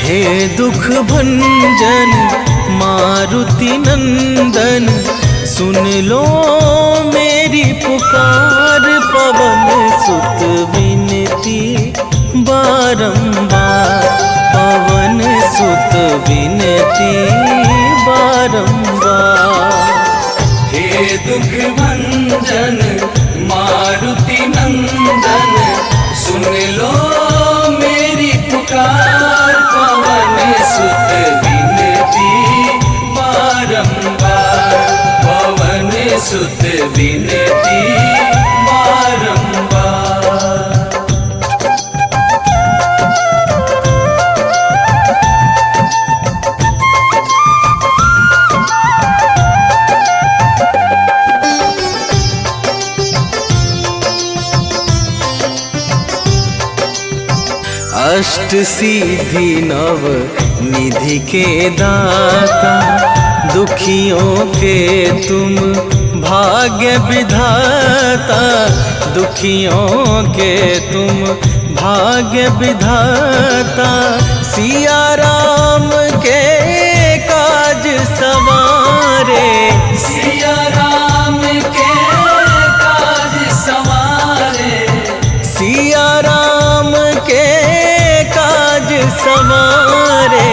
हे दुख भंजन मारुति नंदन, सुन लो मेरी पुकार। पवन सुत विनती बारंबार, पवन सुत विनती बारंबार। हे दुख भंजन मारुति नंदन, सुन लो मेरी पुकार। पवन सुत विनती बारंबार, पवन सुत विनती बारंबार। अष्ट सिद्धि नव निधि के दाता, दुखियों के तुम भाग्य विधाता। दुखियों के तुम भाग्य विधाता, सिया राम के काज सवारे। सिया राम के काज सवारे, सिया राम के काज सवारे।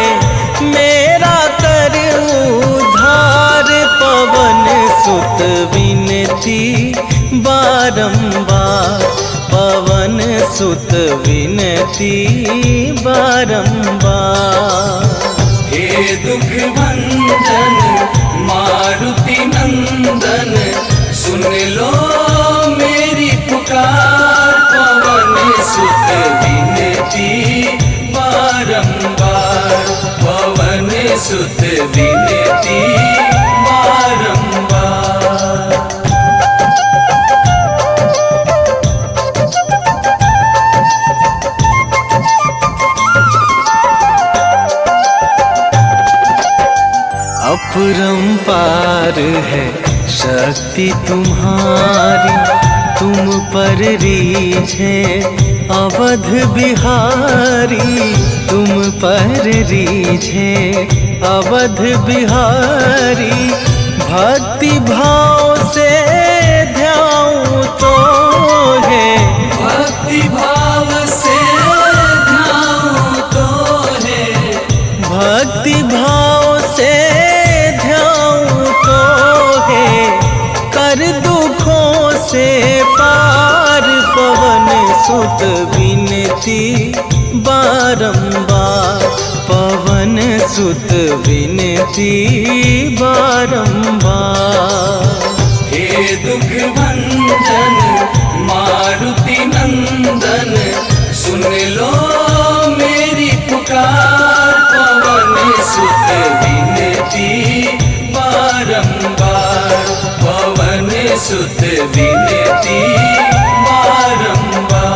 मेरा कर उद्धार, पवन सुत विनती बारंबार, पवन सुत विनती बारंबार। हे दुख भंजन मारुति नंदन, सुन लो मेरी पुकार। पवन सुत विनती बारंबार, पवन सुत विनती बारंबार। अपरंपार है शक्ति तुम्हारी, तुम पर रीझे अवध बिहारी। तुम पर रीझे अवध बिहारी, भक्ति भाव से ध्याऊं तो है। भक्ति भाव से ध्याऊं तो है, भक्ति भाव से ध्याऊं तो है। कर दुखों से पार, पवन सुत विनती बारंबार, पवन सुत विनती बारंबार। हे दुख भंजन मारुति नंदन, सुन लो मेरी पुकार। पवन सुत विनती बारंबार, पवन सुत विनती बारंबार।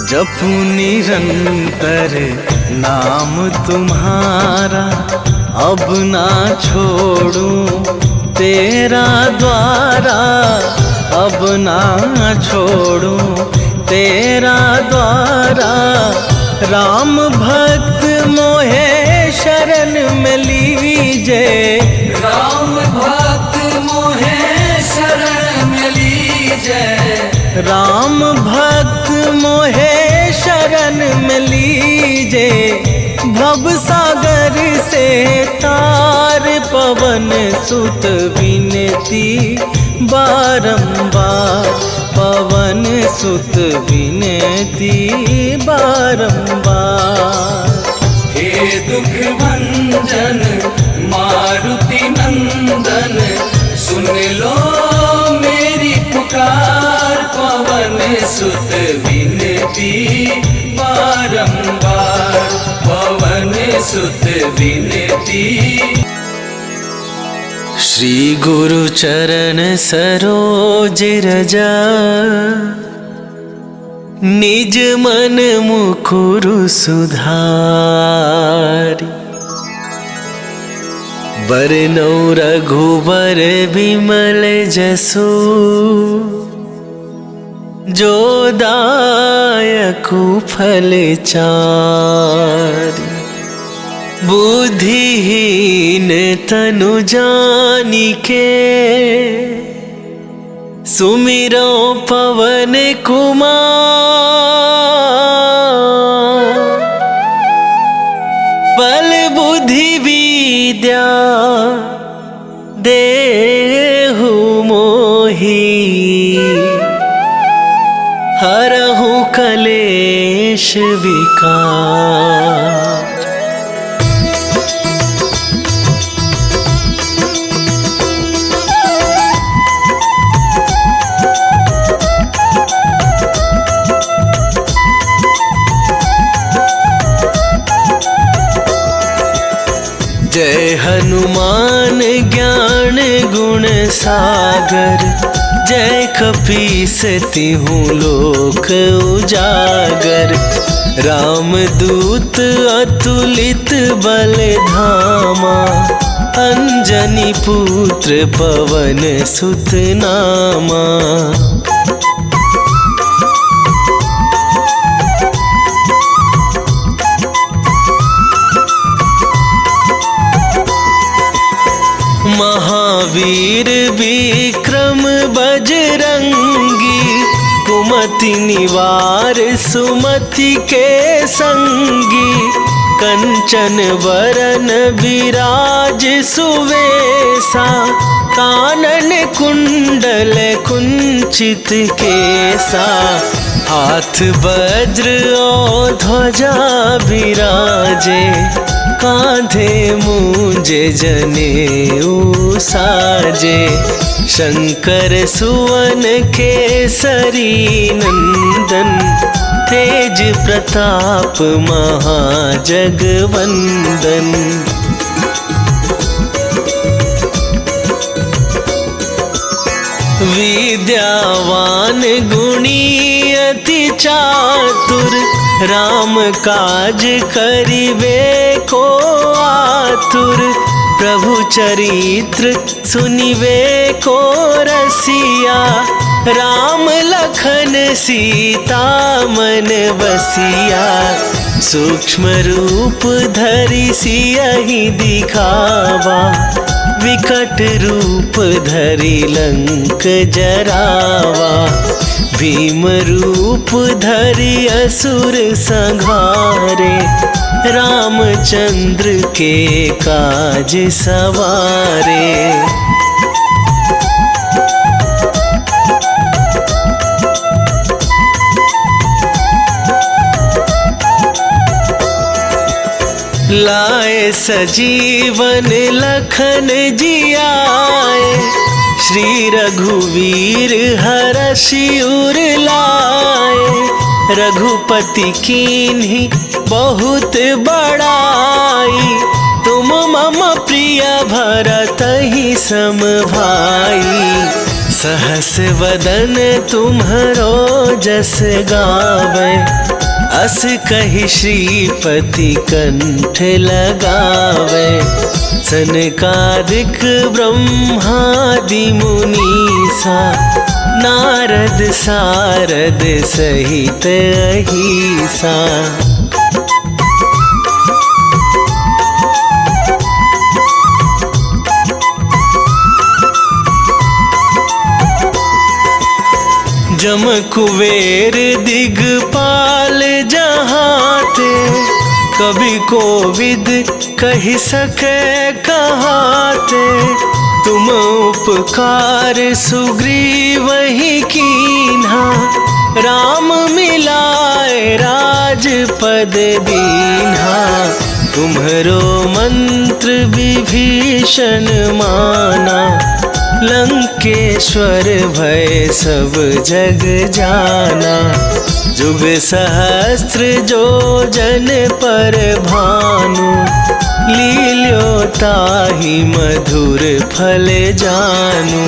जपू निरंतर नाम तुम्हारा, अब ना छोड़ूं तेरा द्वारा। अब ना छोड़ूं तेरा द्वारा। राम भक्त मोहे शरण में लीजे, राम भक्त मोहे शरण में लीजे। राम भक्त मोहे शरण में लीजे। भव सागर से तार, पवन सुत विनती बारंबार, पवन सुत विनती बारंबार। हे दुख भंजन मारुति नंदन, सुन लो मेरी पुकार। पवन सुत विनती बारंबार, पवन सुत विनती। श्री गुरु चरण सरोज रजा, निज मन मुकुरु सुधारी। बरनौ रघुबर बिमल जसु, जो दायकु फल चारि। बुद्धिहीन तनु जानिके, सुमिरो पवन कुमार। बल बुद्धि विद्या देहु मोहि, हरहु कलेश विकार। जय हनुमान ज्ञान गुण सागर, जय कपीस तिहु लोक उजागर। रामदूत अतुलित बल धामा, अंजनी पुत्र पवन सुत नामा। महावीर विक्रम बजरंगी, कुमति निवार सुमति के संगी। कंचन वरन विराज सुवेसा, कानन कुंडल कुंचित केसा। हाथ वज्र और ध्वजा विराजे, कांधे मूंजे जनेऊ साजे। शंकर सुवन केसरी नंदन, तेज प्रताप महाजगवंदन। विद्यावान गुणी अति चातुर, राम काज करिबे को आतुर। प्रभु चरित्र सुनिबे को रसिया, राम लखन सीता मन बसिया। सूक्ष्म रूप धरि सियहि दिखावा, विकट रूप धरि लंक जरावा। भीम रूप धरि असुर संहारे, रामचंद्र के काज सवारे। लाए सजीवन लखन जियाए, श्री रघुवीर हरषि उर लाए। रघुपति कीन्ही बहुत बड़ाई, तुम मम प्रिय भरतहि सम भाई। सहस वदन तुम्हरो जस गावे, अस कहि श्रीपति कंठ लगावे। सनकादिक ब्रह्मादि मुनीसा, नारद सारद सहित अहिसा। जम कुबेर दिगपाल जहाते, कवि कोविद कहि सके कहाते। तुम उपकार सुग्रीवहि कीन्हा, राम मिलाए राजपद दीन्हा। तुम्हरो मंत्र विभीषण माना, लंकेश्वर भय सब जग जाना। जुग सहस्त्र जो जन पर भानु, लील्यो ताहि मधुर फल जानू।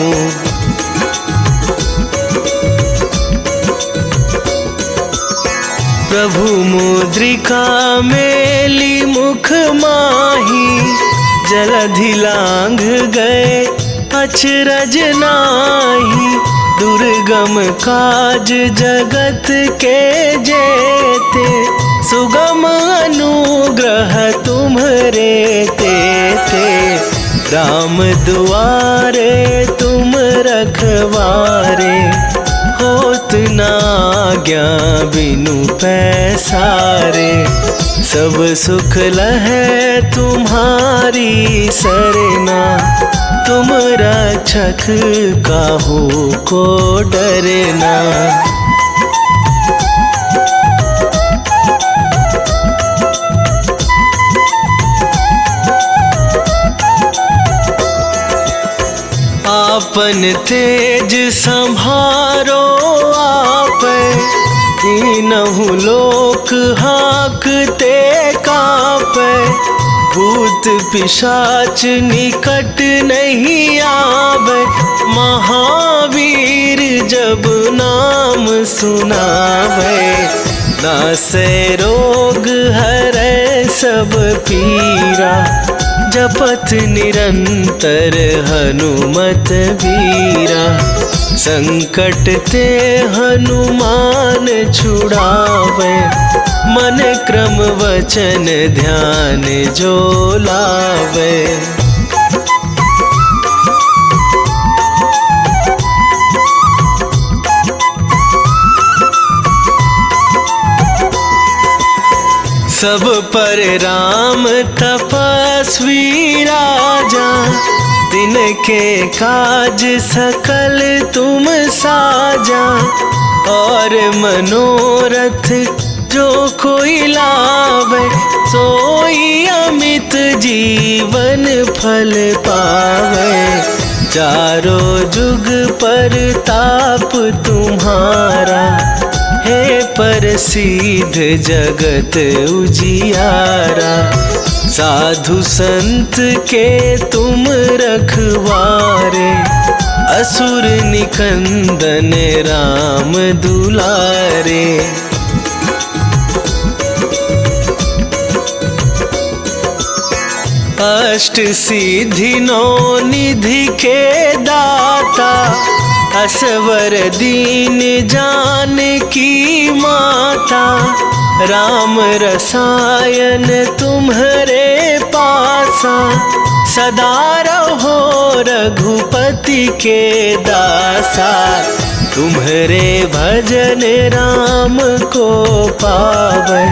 प्रभु मुद्रिका मेली मुख माही, जलधि लांघ गए अचरज नाही। दुर्गम काज जगत के जेते, सुगम अनुग्रह तुम्हरे तेते। राम दुआरे तुम रखवारे, होत न आज्ञा बिनु पैसारे। सब सुख लहै तुम्हारी सरना, तुम रक्षक काहू को डरना। आपन तेज संभारो आप, तीनहु लोक हाँकते कांपे। भूत पिशाच निकट नहीं आवे, महावीर जब नाम सुनावे। नासै रोग हरै सब पीरा, जपत निरंतर हनुमत वीरा। संकट ते हनुमान छुड़ावे, मन क्रम वचन ध्यान जो लावे। सब पर राम तपस्वी राजा, तिनके काज सकल तुम साजा। और मनोरथ जो कोई लावे, सोई अमित जीवन फल पावे। चारों जुग पर ताप तुम्हारा, हे प्रसिद्ध जगत उजियारा। साधु संत के तुम रखवारे, असुर निकंदन राम दुलारे। अष्ट सिद्धि नौ निधि के दाता, असवर दीन जानकी माता। राम रसायन तुम्हरे पासा, सदा रहो रघुपति के दासा। तुम्हरे भजन राम को पावे,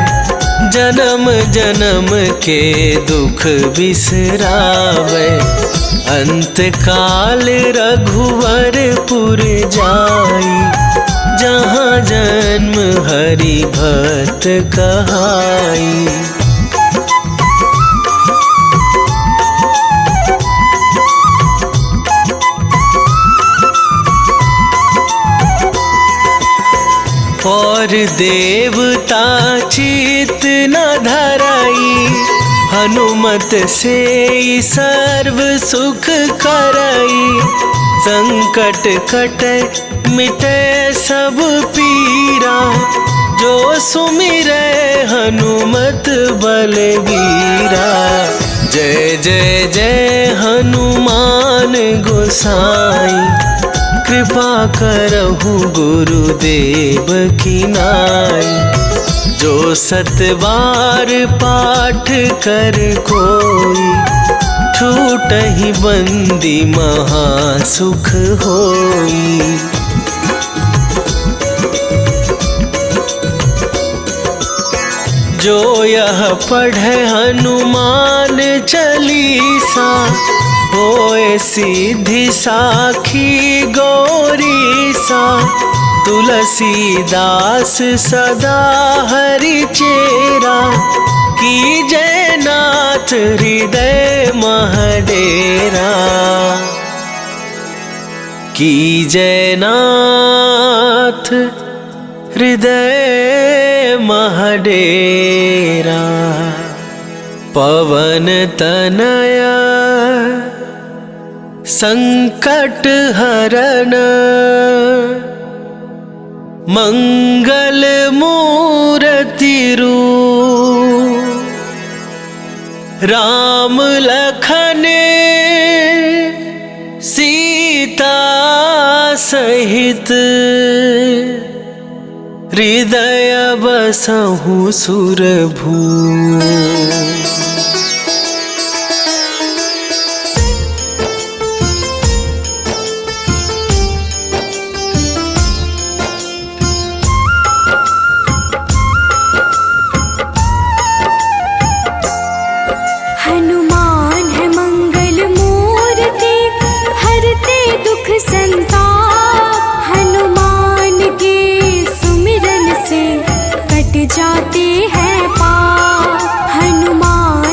जन्म जन्म के दुख बिसरावे। अंत काल रघुवरपुर जाई, जहाँ जन्म हरि भक्त कहाई। और देवता चित न धराई, हनुमत से सर्व सुख करई। संकट कटे मिटे सब पीरा, जो सुमिरै हनुमत बलवीरा। जय जय जय हनुमान गोसाई, कृपा करहु गुरुदेव की नाई। जो सतबार पाठ कर कोई, छूटहि बंदी महासुख होई। जो यह पढ़े हनुमान चालीसा, होए सिद्धि साखी गौरीसा। तुलसीदास सदा हरि चेरा, की जयनाथ हृदय महडेरा, की जयनाथ हृदय महडेरा। पवन तनया संकट हरन, मंगल मूर्ति रूप, राम लखन सीता सहित, हृदय बसहु सुरभू। हनुमान है मंगल मूर्ति, हरते दुख संताप। हनुमान के सुमिरन से कट जाते हैं पाप। हनुमान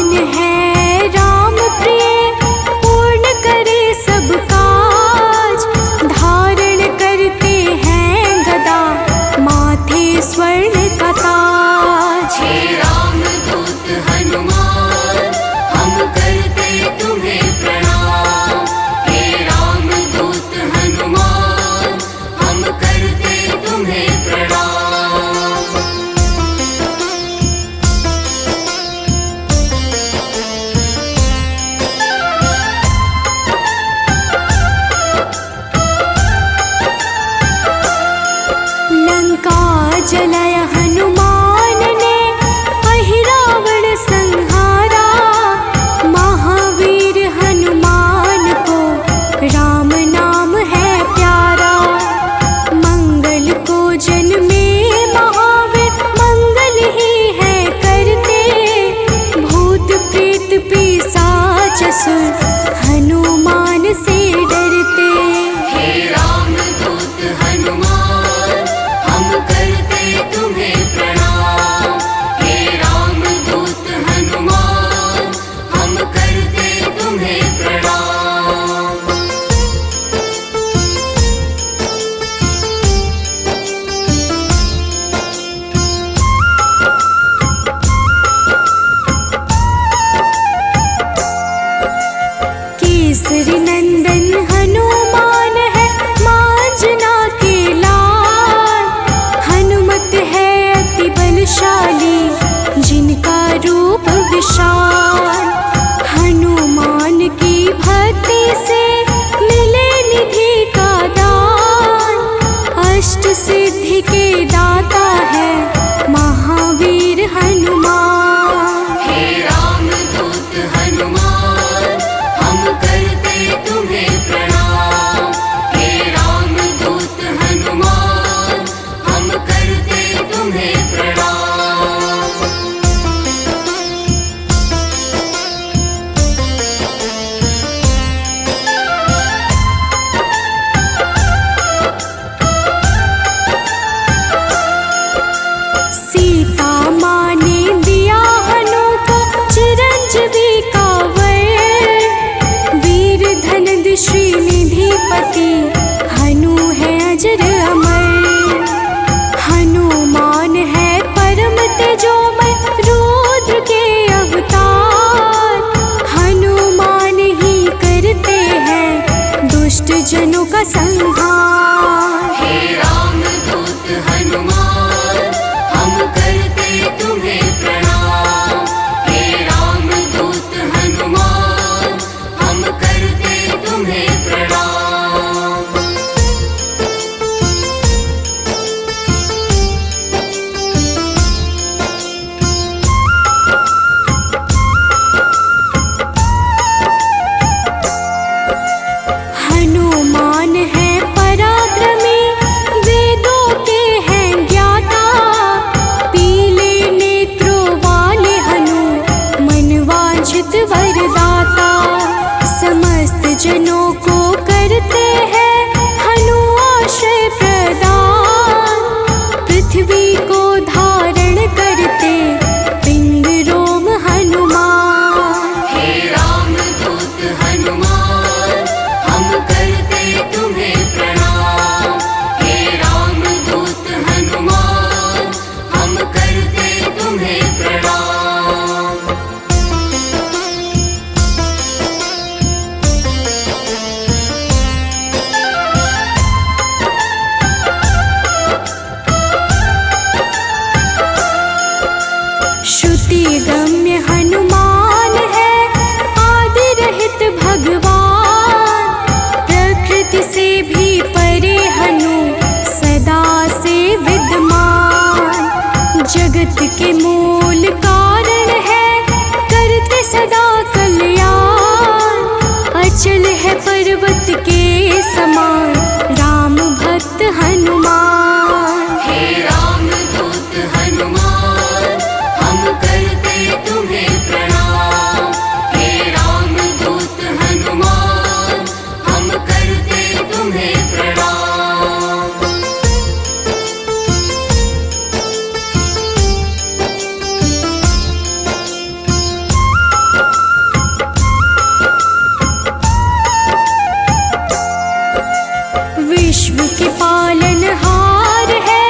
के पालनहार है,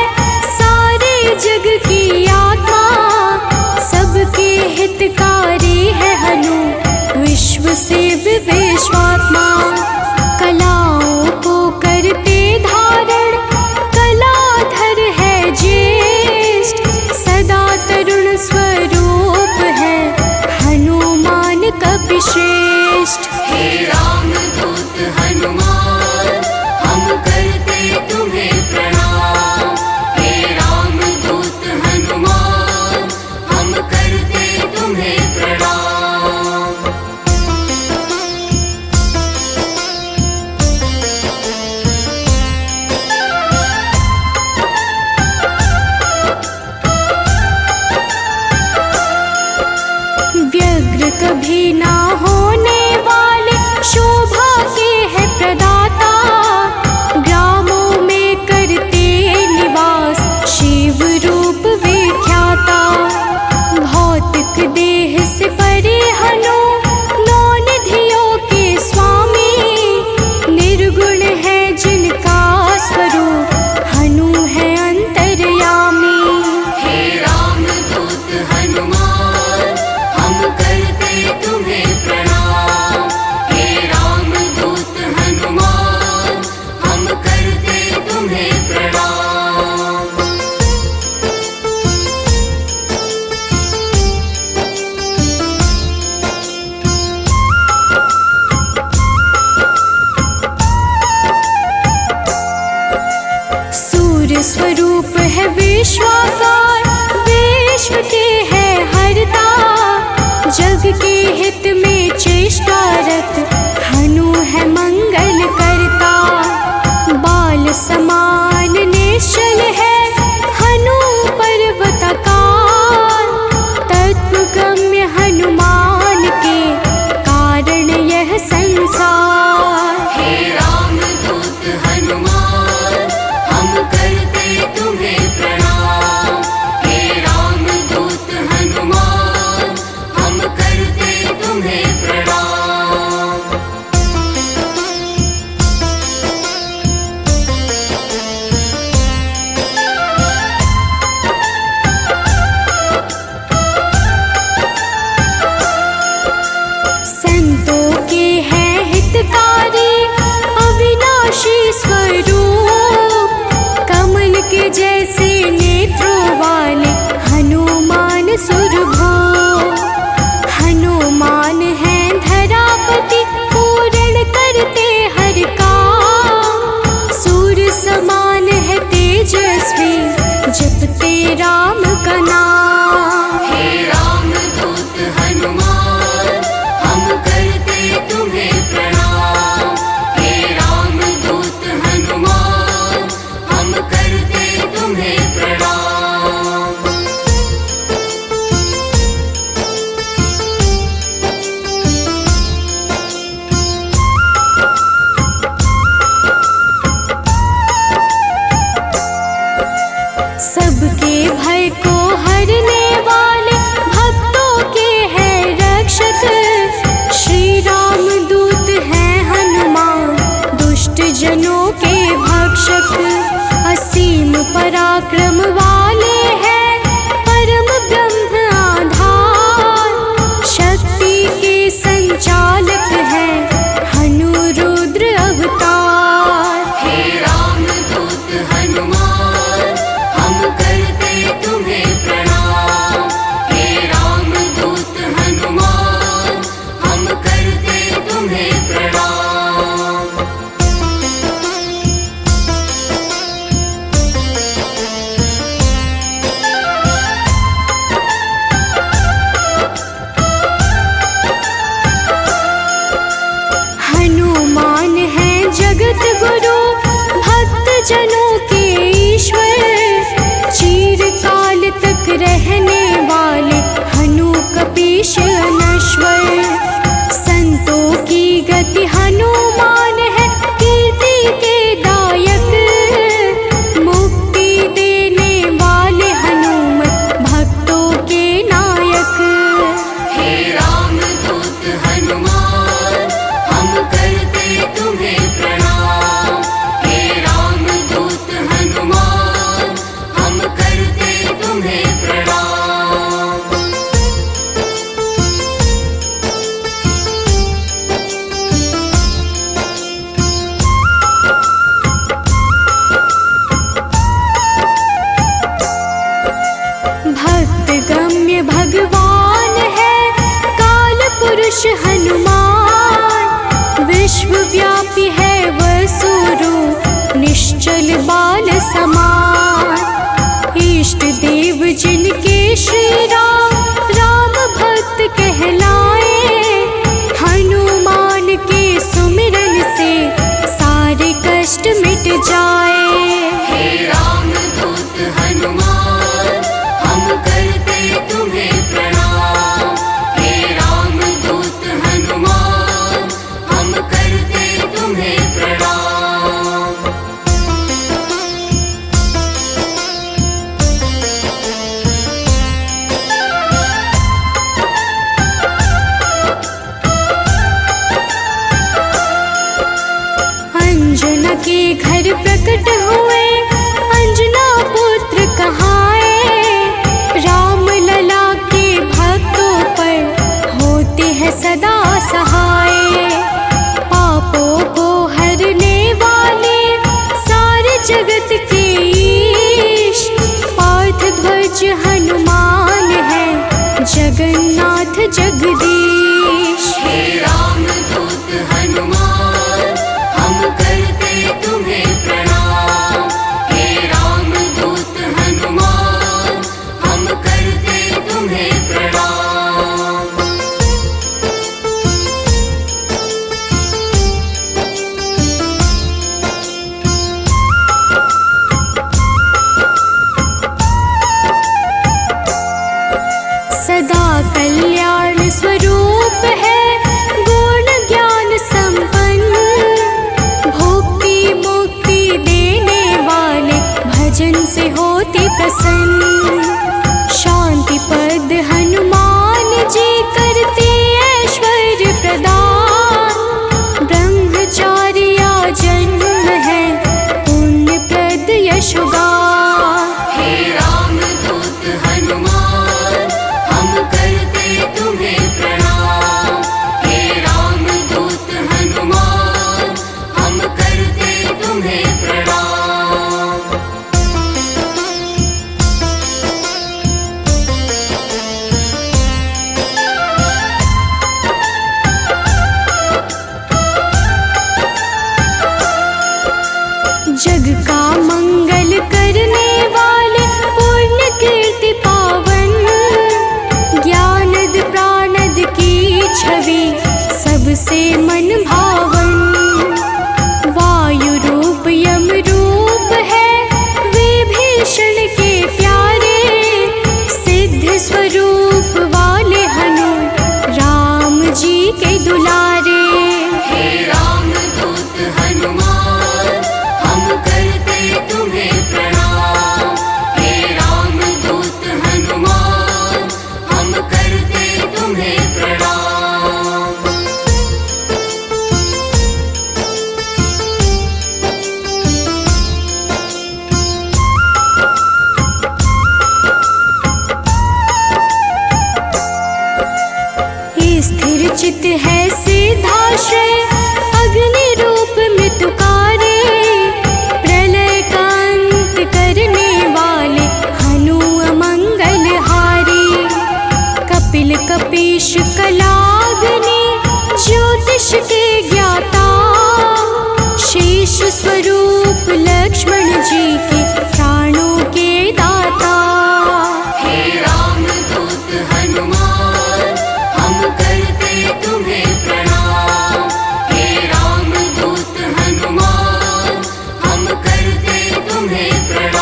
सारे जग की आत्मा, सबके हितकारी है हनु, विश्व से विश्वात्मा। कलाओं को करते धारण, कलाधर है ज्येष्ठ, सदा तरुण स्वरूप है हनुमान कपिश्रेष्ठ। हे रामदूत हनुमान, हम करते तुम्हें प्रणाम। हे रामदूत हनुमान, हम करते तुम्हें प्रणाम। व्यग्र कभी ना होने वाले, शोभा के है प्रदाता, ग्रामों में करते निवास, शिव रूप विख्याता। भौतिक देह से परे हनु, नौ निधियों के स्वामी, निर्गुण है जिनका स्वरूप, हनु है अंतर्यामी। हे रामदूत हनुमान, हम करते तुम्हें प्रणाम। हे रामदूत हनुमान, हम करते तुम्हें प्रणाम। सूर्य स्वरूप है विश्वाकार, विश्व के है हरता, जग के हित में चेष्टारत, हनु है मंगल करता। बाल समान निश्चल है हनु पर्वतकार, तत्वगम्य हनुमान के कारण यह संसार। हे रामदूत हनुमान, हम करते तुम्हें प्रणाम। हे रामदूत हनुमान, हम करते तुम्हें प्रणाम। संतों के हैं हितकारी, अविनाशी स्वरूप, कमल के जैसे नेत्रों वाले हनुमान सुरभो। हनुमान है धरापति, पूर्ण करते हर काम, सूर्य समान है तेजस्वी, जपते राम का नाम। हे रामदूत हनुमान, हम करते तुम्हें प्रणाम। हे रामदूत हनुमान, हम करते तुम्हें प्रणाम। सबके भय को हरने वाले, भक्तों के हैं रक्षक, श्री राम दूत हैं हनुमान, दुष्ट जनों के भक्षक। असीम पराक्रम वाले हैं, परम ब्रह्म आधार, शक्ति के संचालक हैं हनु रुद्र अवतार। हे रामदूत हनुमान, हम करते तुम्हें प्रणाम। हे रामदूत हनुमान, हम करते तुम्हें प्रणाम। हनुमान है जगत गुरु, भक्त जनों के ईश्वर, चिरकाल तक रहने वाले हनु कपीश अनश्वर। संतों की गति हनुमान है, कीर्ति के दायक, मुक्ति देने वाले हनुमत, भक्तों के नायक। हे रामदूत हनुमान, हम करते तुम्हें प्रणाम। हे रामदूत हनुमान, विश्वव्यापी है वसुरूप निश्चल बाल समान। इष्ट देव जिनके श्री राम, राम भक्त कहलाए, हनुमान के सुमिरन से सारे कष्ट मिट जाए। हे राम दूत हनुमान, हम करते तुम्हें प्रणाम। हे राम दूत हनुमान, हम करते तुम्हें प्रणाम। अंजना के घर प्रकट हुए, अंजना पुत्र कहाए, राम लला के भक्तों पर होते हैं सदा सहाय। पापों को हरने वाले सारे जगत के ईश, पार्थ ध्वज हनुमान है जगन्नाथ जगदीश। हे राम दूत हनुमान, हम करते तुम्हें प्रणाम। हे राम दूत हनुमान, हम करते तुम्हें प्रणाम। सदा कल्याण स्वरूप है, गुण ज्ञान संपन्न, भक्ति मुक्ति देने वाले भजन से होते प्रसन्न। शांति पद हनुमान जी करते ऐश्वर्य प्रदान, ब्रह्मचारिया जन्म है पुण्य प्रद यशोगान। हे राम दूत हनुमान, हम करते तुम्हें प्रणाम। हे राम दूत हनुमान, हम करते तुम्हें प्रणाम। जग का मंगल करने वाले पुण्य कीर्ति पावन, ज्ञानद प्राणद की छवि सबसे मन भावन। वायु रूप यम रूप है विभीषण के प्यारे, सिद्ध स्वरूप वाले हनु राम जी के दुलारे। हे राम दूत हनुमान, हम करते तुम्हें प्रणाम। हे राम दूत हनुमान, हम करते तुम्हें प्रणाम। स्थिर चित है सिद्धाश्रय, अग्नि रूप मृत्युकारे, प्रलय का अंत करने वाले हनु अमंगल हारी। कपिल कपीश कलाग्नि ज्योतिष के ज्ञाता, शेष स्वरूप लक्ष्मण जी के प्राणों के दाता। हे राम दूत हनुमान, हम करते तुम्हें प्रणाम। हे राम दूत हनुमान, हम करते तुम्हें प्रणाम।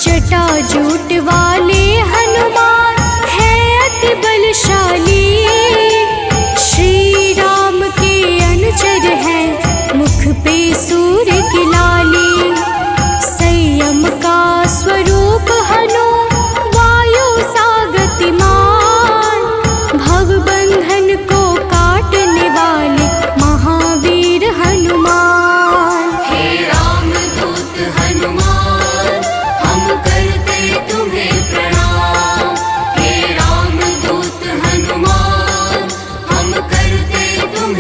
जटाजूट वाले हनुमान है अति बलशाली, श्री राम के अनुचर है मुख पे सूर्य की लाली। संयम का स्वरूप हनु वायु सा गतिमान, भवबंधन को काटने वाले महावीर हनुमान। हे राम दूत हनुमान, हम करते तुम्हें प्रणाम। हे राम दूत हनुमान, हम करते तुम्हें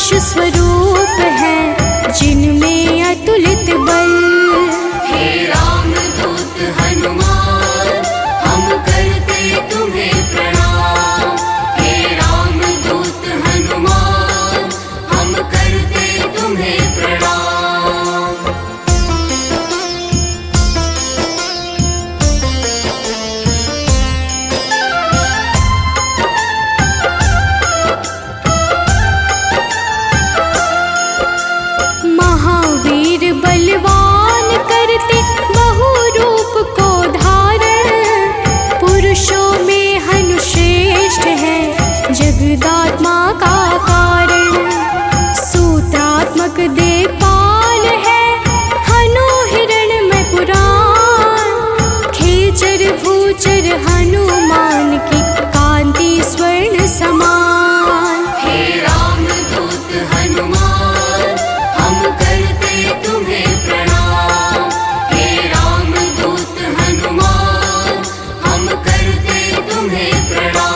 विनाश स्वरूप है जिनमें अतुलित बल। हे रामदूत हनुमान हम करते तुम्हें प्रणाम। हे रामदूत हनुमान हम करते तुम्हें प्रणाम। महावीर बलवान करते बहु रूप को धारण, पुरुषों में हनु श्रेष्ठ है जगदात्मा का कारण। सूत्रात्मक देवपाल है हनु हिरण्मय पुराण, खेचर भूचर हनुमान की कांति स्वर्ण समान। हे रामदूत हनुमान हम करते तुम्हें प्रणाम। हे रामदूत हनुमान हम करते तुम्हें प्रणाम।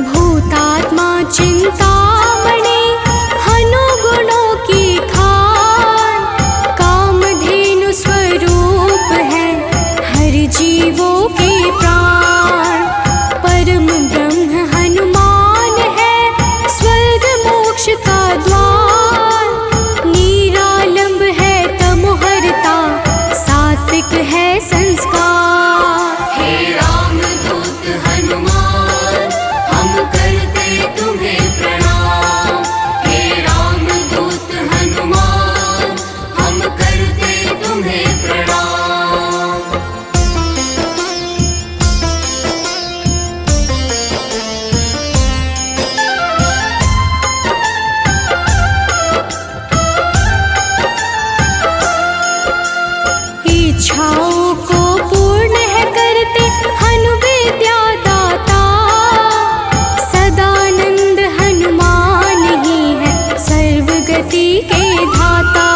भूतात्मा चिंतामणि हनु गुणों की खान, कामधेनु स्वरूप है हर जीवों के प्राण। परम ब्रह्म हनुमान है स्वर्ग मोक्ष का द्वार, निरालंब है तमोहरता सात्विक है संस्कार। हे रामदूत हनुमान हम करते तुम्हें प्रणाम। हे रामदूत हनुमान हम करते तुम्हें प्रणाम। इच्छाओं को पूर्ण है करते हनु विद्या दाता, सदानंद हनुमान ही है सर्वगति के धाता।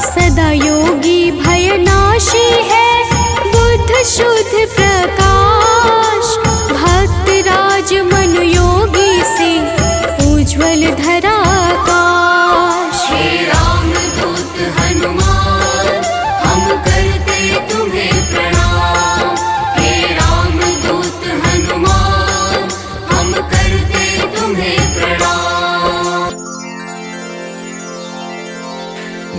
सदा योगी भयनाशी है बुद्ध शुद्ध प्रकाश, भक्त राज मनु योगी से उज्ज्वल धरा आकाश। हे रामदूत हनुमान हम करते तुम्हें प्रणाम। हे रामदूत हनुमान हम करते तुम्हें प्रणाम।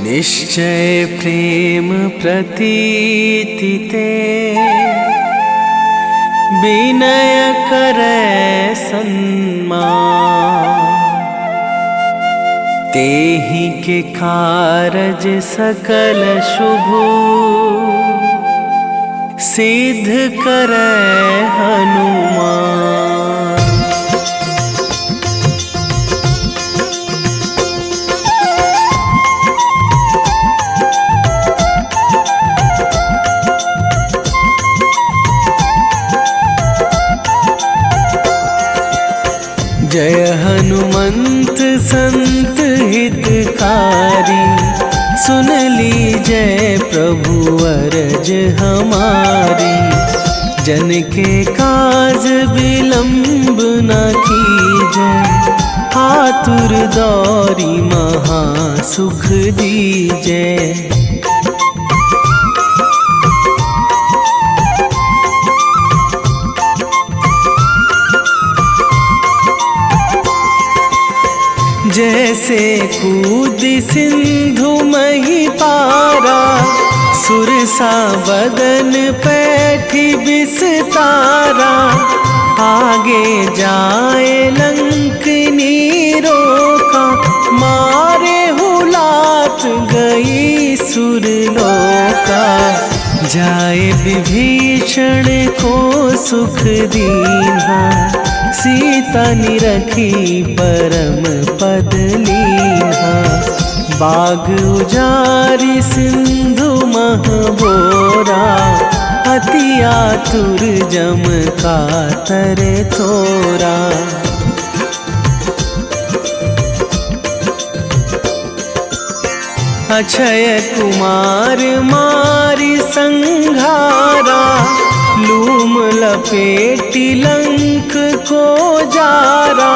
निश्चय प्रेम प्रतीति ते, विनय करे सन्मान। तेहि के कारज सकल शुभ, सिद्ध करे हनुमान। जय हनुमंत संत हितकारी, सुन लीजय प्रभु अरज हमारी। जन के काज विलंब न कीजय, आतुर दौरी महा सुख दीजय। जैसे कूद सिंधु मही पारा, सुरसा बदन पैठी बिस्तारा। आगे जाए लंकनी रोका, मारे हुलात गई सुरलोका। जाए विभीषण को सुख दीन्हा, सीता निरखी परम पद लीन्हा। बाग उजारी सिंधु महबोरा, अति आतुर जम कातर तोरा। अक्षय कुमार मारी संघारा, लूम लपेटी लंक को जारा,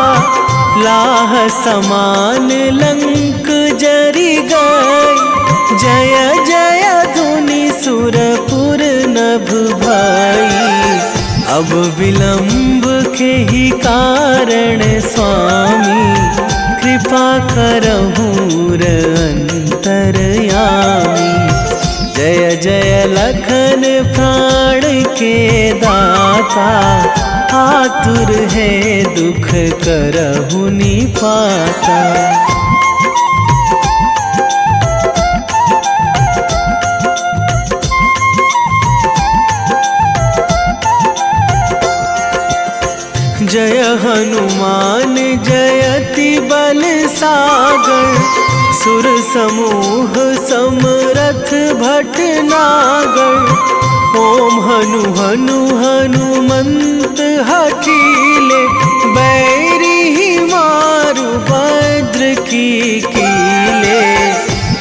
लाह समान लंक जरी गई, जय जय धुनि सुरपुर नभ भई। अब विलंब के ही कारण स्वामी, कृपा करहूँ अंतरयामी। जय जय लखन प्राण के दाता, आतुर है दुख करहु निपाता। जय हनुमान जयति बल सागर, सुर समूह समरथ भटनागर। ओम हनु हनु हनुमंत हठीले, बैरी मारु भद्र की कीले।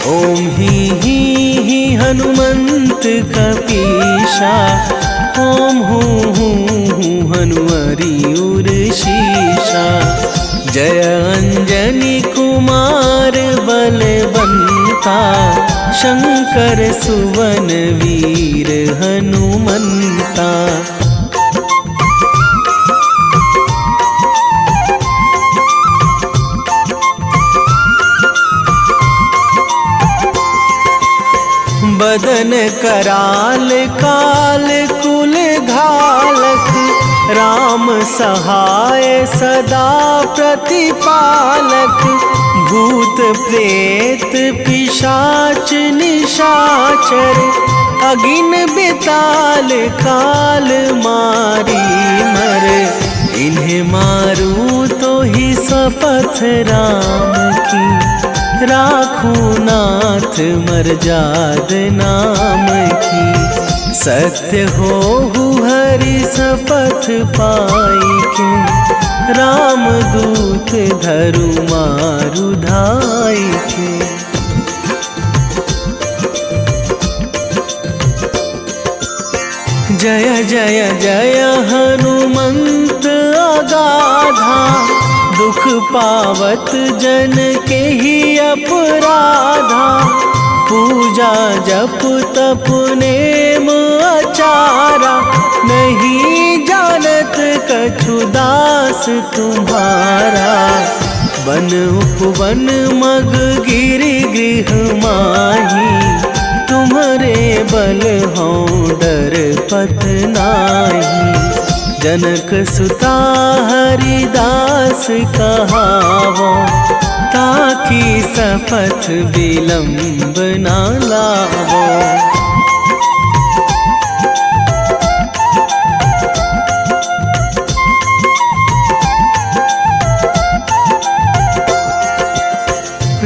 ओम ही हनुमंत कपीशा, ओम हूँ हनुमरी उर शीशा। जय अंजनी कुमार बलवंता, शंकर सुवन वीर हनुमंता। बदन कराल काल कुल घालक, राम सहाय सदा प्रतिपालक। भूत प्रेत पिशाच निशाचर, अगिन बिताल काल मारी मर। इन्हें मारूं तो ही शपथ राम की, राखूं नाथ मर्याद नाम की। सत्य हो हरि शपथ पाई के, राम दूत धरु मारु धाई के। जय जय जय हनुमंत अगाधा, दुख पावत जन के ही अपराधा। पूजा जप तप नेम आचारा, नहीं जानत कछु दास तुम्हारा। बन उपवन मग गिरि गृह माही, तुम्हारे बल हों डर पत नाही। जनक सुता हरिदास कहावो, ताकि शपथ विलंब ना लावो।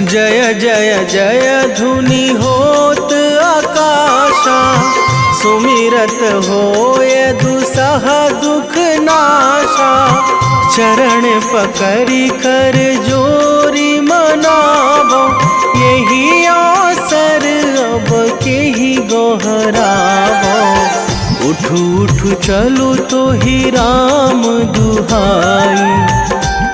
जय जय जय धुनि होत आकाशा, सुमिरत होय दुसह दुख नाशा। चरण पकड़ी कर जोरी मनावो, यही अवसर अब के ही गोहरावो। उठू उठू चलो तो ही राम दुहाई,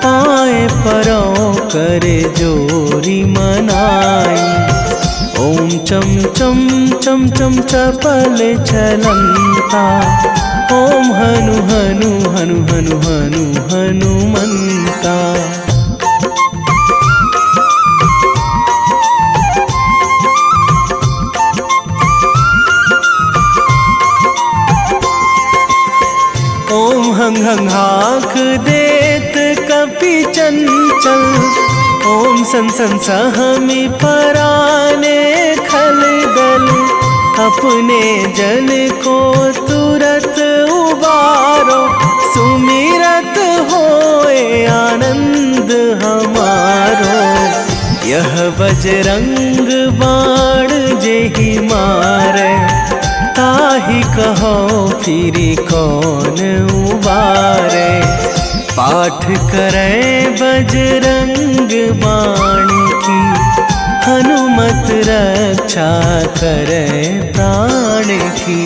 पाए परों करे जोरी मनाई। ओम चम चम चम चम चपल चलंता, ओम हनु हनु हनु हनु हनु हनुमंता। ओम हंग हंग हाक देत कपि चंचल, ओम सन सन सहमी पराने खल दल। अपने जन को तुरत उबारो, सुमिरत होए आनंद हमारो। यह बजरंग बाण जेहि मारे, ताहि कहो फिरि कौन उबारे। पाठ करे बजरंग बाण की, हनुमान हनुमत रक्षा करे प्राण की।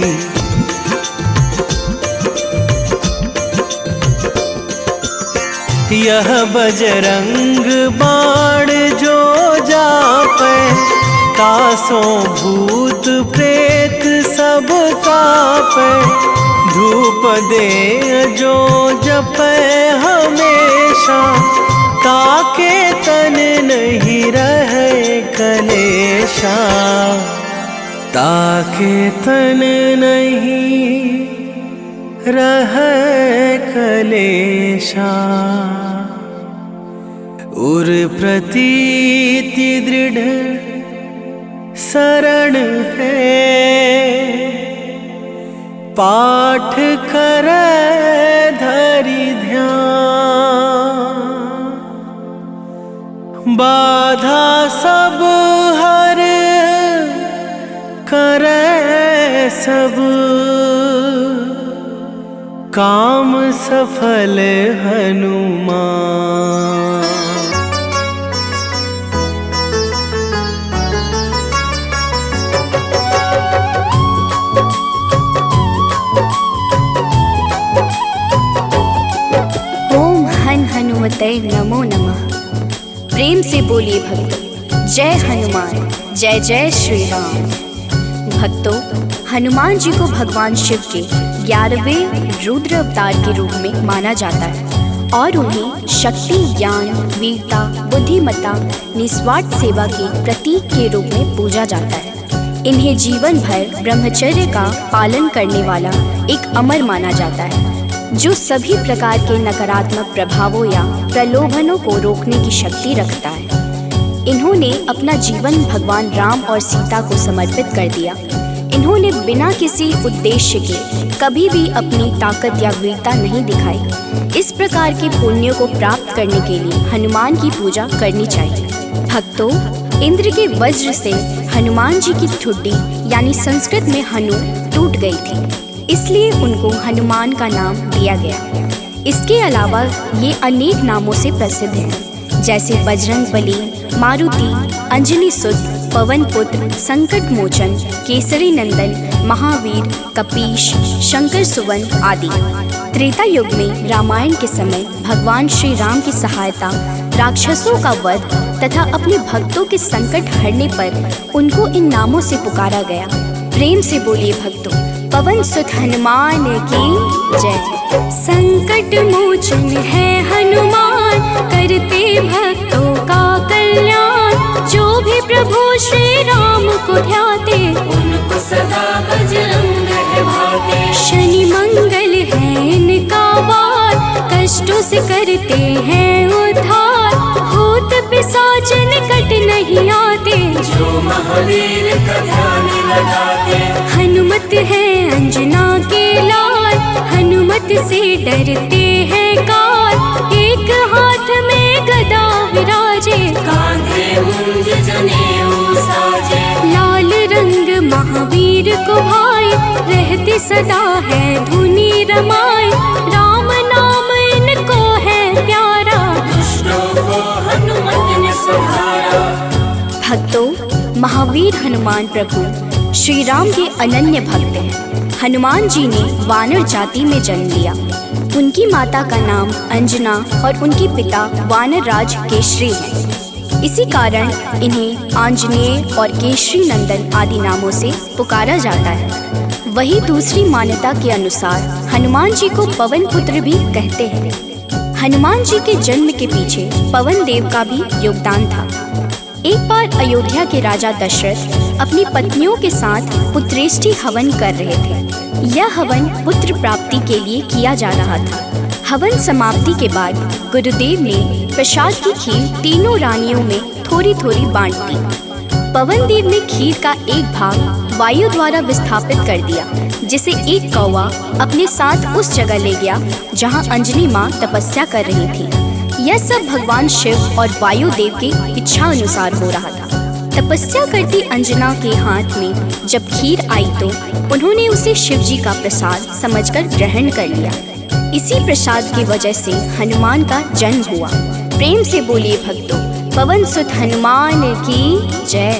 यह बजरंग बाण जो जापै, तासों भूत प्रेत सब कापै। धूप दे जो जपै हमेशा, ताके तन नहीं रहे कलेशा। ताके तन नहीं रहे कलेशा। उर प्रतीति दृढ़ शरण है, पाठ करे धरि ध्यान। बाधा सब हर करे सब, काम सफल हनुमान। ओम हन हनुमते नमो नमः। प्रेम से बोलिए भक्तों, जय हनुमान, जय जय श्री राम। भक्तों, हनुमान जी को भगवान शिव के 11वें रुद्र अवतार के रूप में माना जाता है और उन्हें शक्ति, ज्ञान, वीरता, बुद्धिमत्ता, निस्वार्थ सेवा के प्रतीक के रूप में पूजा जाता है। इन्हें जीवन भर ब्रह्मचर्य का पालन करने वाला एक अमर माना जाता है, जो सभी प्रकार के नकारात्मक प्रभावों या प्रलोभनों को रोकने की शक्ति रखता है। इन्होंने अपना जीवन भगवान राम और सीता को समर्पित कर दिया। इन्होंने बिना किसी उद्देश्य के कभी भी अपनी ताकत या वीरता नहीं दिखाई। इस प्रकार के पुण्यों को प्राप्त करने के लिए हनुमान की पूजा करनी चाहिए। भक्तों, इंद्र के वज्र से हनुमान जी की ठुड्डी यानी संस्कृत में हनु टूट गई थी, इसलिए उनको हनुमान का नाम दिया गया। इसके अलावा ये अनेक नामों से प्रसिद्ध हैं, जैसे बजरंग बली, मारुति, अंजनी सुत, पवन पुत्र, संकट मोचन, केसरी नंदन, महावीर, कपीश, शंकर सुवन आदि। त्रेता युग में रामायण के समय भगवान श्री राम की सहायता, राक्षसों का वध तथा अपने भक्तों के संकट हरने पर उनको इन नामों से पुकारा गया। प्रेम से बोलिए भक्तों, पवन सुत हनुमान की जय। संकट मोचन है हनुमान, करते भक्तों का कल्याण। जो भी प्रभु श्री राम को ध्याते, उनको सदा बजरंग है भाते। शनि मंगल है इनका वार, कष्टों से करते हैं उद्धार। भूत पिशाच निकट नहीं आते, जो महावीर का ध्यान लगाते। हनुमत है अंजना के लाल, हनुमत से डरते हैं काल। एक हाथ में गदा विराजे, कांधे मुंज जनेऊ साजे। लाल रंग महावीर को भाई, रहते सदा है धुनी रमाए। राम नाम इनको है प्यारा, दुष्टों को हनुमत ने संहारा। भक्तों, महावीर हनुमान प्रभु श्री राम के अनन्य भक्त हैं। हनुमान जी ने वानर जाति में जन्म लिया। उनकी माता का नाम अंजना और उनके पिता वानर राज केशरी हैं। इसी कारण इन्हें आंजनेय और केशरी नंदन आदि नामों से पुकारा जाता है। वही दूसरी मान्यता के अनुसार हनुमान जी को पवन पुत्र भी कहते हैं। हनुमान जी के जन्म के पीछे पवन देव का भी योगदान था। एक बार अयोध्या के राजा दशरथ अपनी पत्नियों के साथ पुत्रेष्टि हवन कर रहे थे। यह हवन पुत्र प्राप्ति के लिए किया जा रहा था। हवन समाप्ति के बाद गुरुदेव ने प्रसाद की खीर तीनों रानियों में थोड़ी थोड़ी बांट दी। पवन देव ने खीर का एक भाग वायु द्वारा विस्थापित कर दिया, जिसे एक कौवा अपने साथ उस जगह ले गया जहाँ अंजनी माँ तपस्या कर रही थी। यह सब भगवान शिव और वायु देव की इच्छा अनुसार हो रहा था। तपस्या करती अंजना के हाथ में जब खीर आई तो उन्होंने उसे शिव जी का प्रसाद समझकर ग्रहण कर लिया। इसी प्रसाद की वजह से हनुमान का जन्म हुआ। प्रेम से बोलिए भक्तों, पवन सुत हनुमान की जय।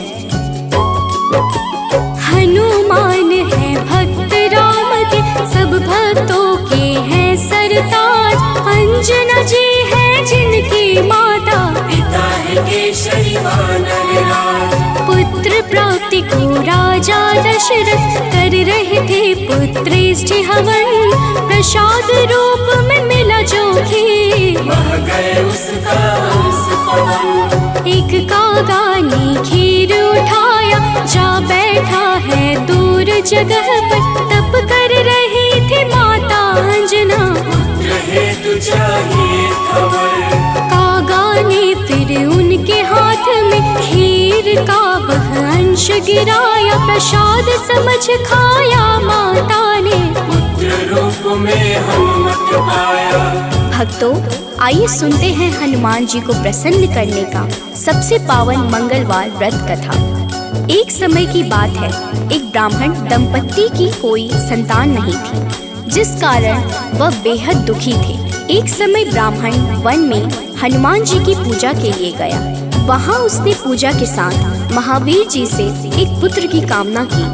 हनुमान है भक्त राम के, सब भक्तों के हैं सरताज। अंजना जी है जिनकी माता, पिता है केसरी वानर राज। पुत्र प्राप्ति को राजा दशरथ कर रहे थे पुत्रेष्ठ हवन। प्रसाद रूप में मिला जो खीर, बह गए उसका हंस पवन। एक कागा ने खीर उठाया, जा बैठा है दूर जगह पर। तप कर रही थी माता अंजना, पुत्र हेतु चाहिए खबर। कागा ने फिर उनके हाथ में खीर का वह अंश गिराया। प्रसाद समझ खाया माता ने, पुत्र रूप में हनुमत पाया। भक्तों, आइए सुनते हैं हनुमान जी को प्रसन्न करने का सबसे पावन मंगलवार व्रत कथा। एक समय की बात है, एक ब्राह्मण दंपत्ति की कोई संतान नहीं थी, जिस कारण वह बेहद दुखी थे। एक समय ब्राह्मण वन में हनुमान जी की पूजा के लिए गया। वहाँ उसने पूजा के साथ महावीर जी से एक पुत्र की कामना की।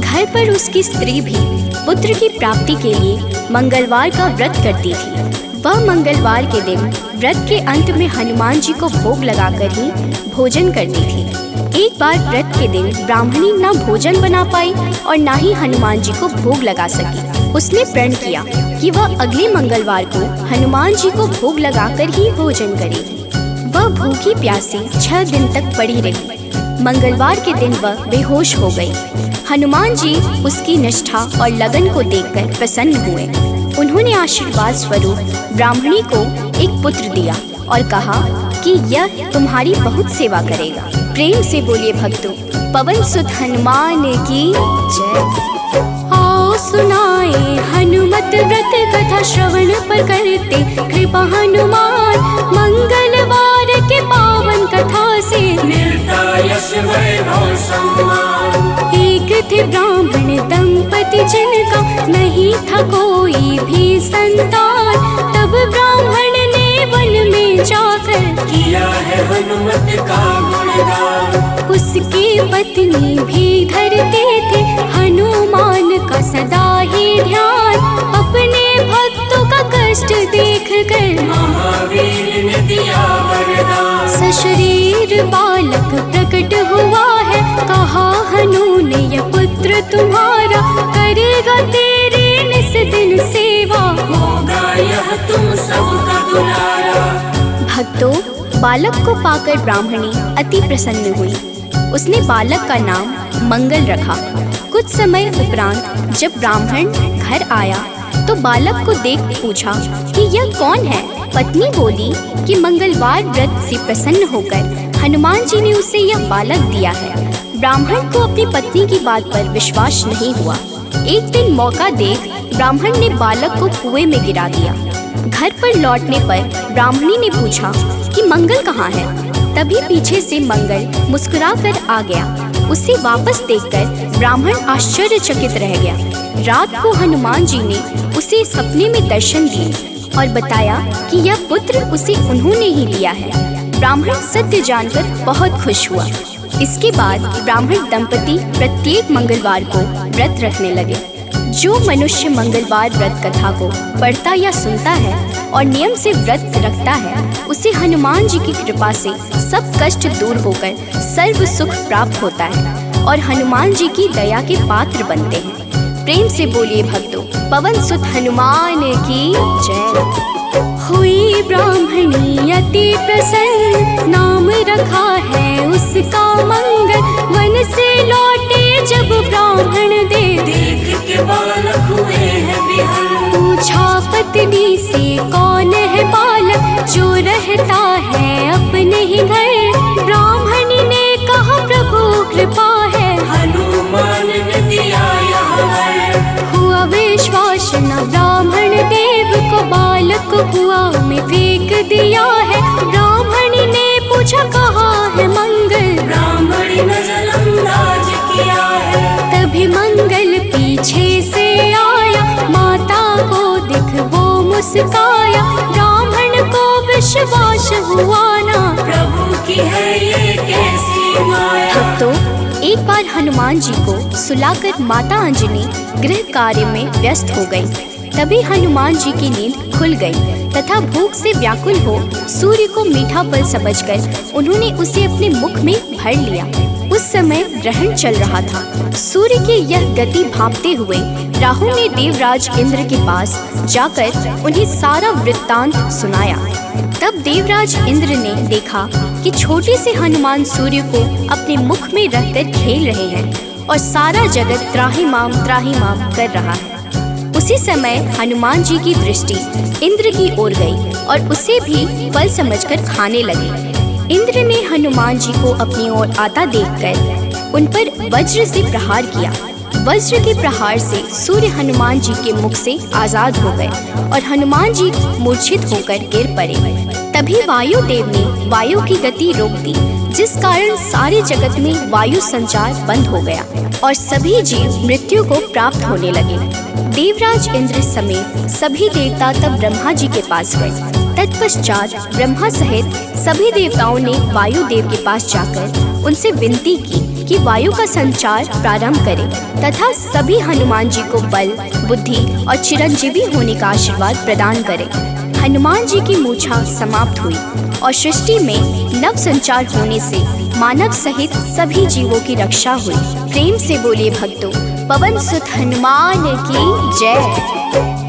घर पर उसकी स्त्री भी पुत्र की प्राप्ति के लिए मंगलवार का व्रत करती थी। वह मंगलवार के दिन व्रत के अंत में हनुमान जी को भोग लगाकर ही भोजन करती थी। एक बार व्रत के दिन ब्राह्मणी न भोजन बना पाई और न ही हनुमान जी को भोग लगा सकी। उसने प्रण किया कि वह अगले मंगलवार को हनुमान जी को भोग लगाकर ही भोजन करेगी। वह भूखी प्यासी 6 दिन तक पड़ी रही। मंगलवार के दिन वह बेहोश हो गई। हनुमान जी उसकी निष्ठा और लगन को देखकर प्रसन्न हुए। उन्होंने आशीर्वाद स्वरूप ब्राह्मणी को एक पुत्र दिया और कहा कि यह तुम्हारी बहुत सेवा करेगा। प्रेम से बोलिए भक्तों, पवन सुत हनुमान की जय। आओ सुनाए हनुमत व्रत कथा, श्रवण पर करते कृपा हनुमान। मंगलवार के पावन कथा से मिलता यश वैभव सम्मान। एक थे ब्राह्मण दंपति जिनका, नहीं था कोई भी संतान। तब ब्राह्मण ने वन में जाकर किया है हनुमत का गुणगान। उसकी पत्नी भी धरते थे हनुमान का सदा ही ध्यान। अपने भक्तों का कष्ट देख कर महावीर ने दिया वरदान। सशरीर बालक प्रकट हुआ है, कहा हनु ने यह पुत्र तुम्हारा। करेगा तेरी निस दिन सेवा, होगा यह तुम सबका दुलारा। भक्तों, बालक को पाकर ब्राह्मणी अति प्रसन्न हुई। उसने बालक का नाम मंगल रखा। कुछ समय उपरांत जब ब्राह्मण घर आया तो बालक को देख पूछा कि यह कौन है। पत्नी बोली कि मंगलवार व्रत से प्रसन्न होकर हनुमान जी ने उसे यह बालक दिया है। ब्राह्मण को अपनी पत्नी की बात पर विश्वास नहीं हुआ। एक दिन मौका देख ब्राह्मण ने बालक को कुएं में गिरा दिया। घर पर लौटने पर ब्राह्मणी ने पूछा कि मंगल कहाँ है। तभी पीछे से मंगल मुस्कुरा कर आ गया। उसे वापस देखकर ब्राह्मण आश्चर्यचकित रह गया। रात को हनुमान जी ने उसे सपने में दर्शन दिए और बताया कि यह पुत्र उसे उन्होंने ही दिया है। ब्राह्मण सत्य जानकर बहुत खुश हुआ। इसके बाद ब्राह्मण दंपति प्रत्येक मंगलवार को व्रत रखने लगे। जो मनुष्य मंगलवार व्रत कथा को पढ़ता या सुनता है और नियम से व्रत रखता है, उसे हनुमान जी की कृपा से सब कष्ट दूर होकर सर्व सुख प्राप्त होता है और हनुमान जी की दया के पात्र बनते हैं। प्रेम से बोलिए भक्तों, पवन सुत हनुमान की जय। हुई ब्राह्मणी अति प्रसन्न, नाम रखा है उसका मंगल। वन से लौटे जब ब्राह्मण देव, देख के बालक हुए हैं विहल। पूछा पत्नी से कौन है बालक, जो रहता है अपने ही घर। ब्राह्मणी ने कहा प्रभु कृपा है, हनुमान ने दिया यह वर। हुआ विश्वास न ब्राह्मण देव को, बालक को कुआं में फेंक दिया है। ब्राह्मणी ने पूछा कहाँ है मंगल, ब्राह्मणी नजरअंदाज किया है। तभी मंगल पीछे से आया, माता को देख वो मुस्काया। ब्राह्मण को विश्वास हुआ ना, प्रभु की है ये कैसी माया। तो एक बार हनुमान जी को सुलाकर माता अंजनी गृह कार्य में व्यस्त हो गई। तभी हनुमान जी की नींद खुल गई तथा भूख से व्याकुल हो सूर्य को मीठा फल समझकर उन्होंने उसे अपने मुख में भर लिया। उस समय ग्रहण चल रहा था। सूर्य की यह गति भांपते हुए राहु ने देवराज इंद्र के पास जाकर उन्हें सारा वृत्तांत सुनाया। तब देवराज इंद्र ने देखा कि छोटे से हनुमान सूर्य को अपने मुख में रखकर खेल रहे हैं और सारा जगत त्राहिमाम कर रहा है। उसी समय हनुमान जी की दृष्टि इंद्र की ओर गई और उसे भी फल समझकर खाने लगे। इंद्र ने हनुमान जी को अपनी ओर आता देखकर उन पर वज्र से प्रहार किया। वज्र के प्रहार से सूर्य हनुमान जी के मुख से आजाद हो गए और हनुमान जी मूर्छित होकर गिर पड़े। तभी वायुदेव ने वायु की गति रोक दी, जिस कारण सारे जगत में वायु संचार बंद हो गया और सभी जीव मृत्यु को प्राप्त होने लगे। देवराज इंद्र समेत सभी देवता तब ब्रह्मा जी के पास गए। तत्पश्चात ब्रह्मा सहित सभी देवताओं ने वायु देव के पास जाकर उनसे विनती की कि वायु का संचार प्रारंभ करें तथा सभी हनुमान जी को बल, बुद्धि और चिरंजीवी होने का आशीर्वाद प्रदान करें। हनुमान जी की मूछा समाप्त हुई और सृष्टि में नव संचार होने से मानव सहित सभी जीवों की रक्षा हुई। प्रेम से बोलिए भक्तों, पवन सुत हनुमान की जय।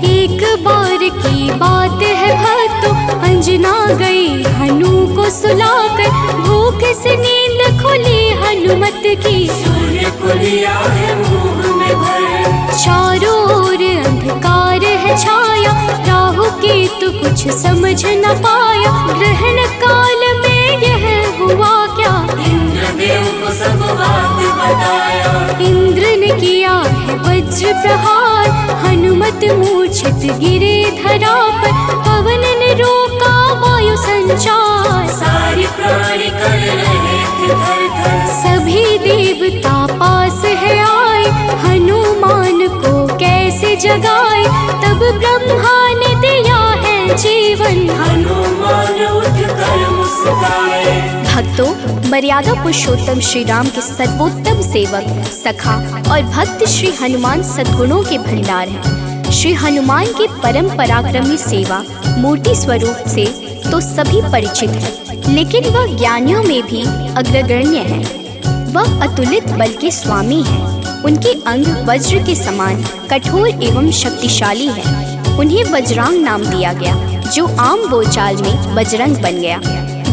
एक बार की बात है भक्तों, अंजना गई हनु को सुलाकर, भूख से नींद खुली हनुमत की, सूर्य को लिया है मुंह में भर। चारों ओर अंधकार है छाया, राहु केतु कुछ समझ न पाया, ग्रहण काल में यह हुआ क्या, इंद्रदेव को सब बात बताया। इंद्र ने किया है वज्र प्रहार, हनुमत मूर्छित गिरे धरा पर, पवन ने रोका वायु संचार, सारी प्राणी कर रहे थे थर-थर। सभी देवता पास है आए, हनुमान को कैसे जगाए, तब ब्रह्मा ने दिया है जीवन, हनुमान उठकर मुस्काए। भक्तों, मर्यादा पुरुषोत्तम श्री राम के सर्वोत्तम सेवक, सखा और भक्त श्री हनुमान सद्गुणों के भंडार हैं। श्री हनुमान की परम पराक्रमी सेवा मूर्ति स्वरूप से तो सभी परिचित हैं, लेकिन वह ज्ञानियों में भी अग्रगण्य है। वह अतुलित बल के स्वामी हैं। उनके अंग वज्र के समान कठोर एवं शक्तिशाली है। उन्हें वज्रांग नाम दिया गया, जो आम बोलचाल में बजरंग बन गया।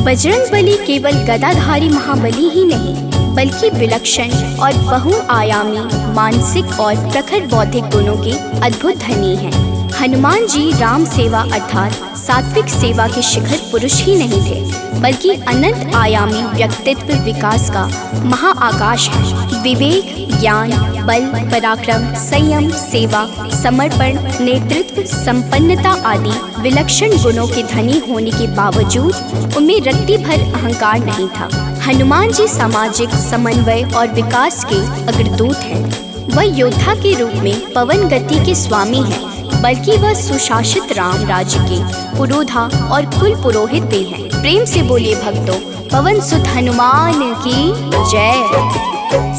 बजरंग बली केवल गदाधारी महाबली ही नहीं, बल्कि विलक्षण और बहुआयामी मानसिक और प्रखर बौद्धिक गुणों के अद्भुत धनी हैं। हनुमान जी राम सेवा अर्थात सात्विक सेवा के शिखर पुरुष ही नहीं थे, बल्कि अनंत आयामी व्यक्तित्व विकास का महाआकाश है। विवेक, ज्ञान, बल, पराक्रम, संयम, सेवा, समर्पण, नेतृत्व, संपन्नता आदि विलक्षण गुणों के धनी होने के बावजूद उनमें रत्ती भर अहंकार नहीं था। हनुमान जी सामाजिक समन्वय और विकास के अग्रदूत हैं। वह योद्धा के रूप में पवन गति के स्वामी हैं, बल्कि वह सुशासित राम राज्य के पुरोधा और कुल पुरोहित भी हैं। प्रेम से बोलिए भक्तों, पवन सुत हनुमान की जय।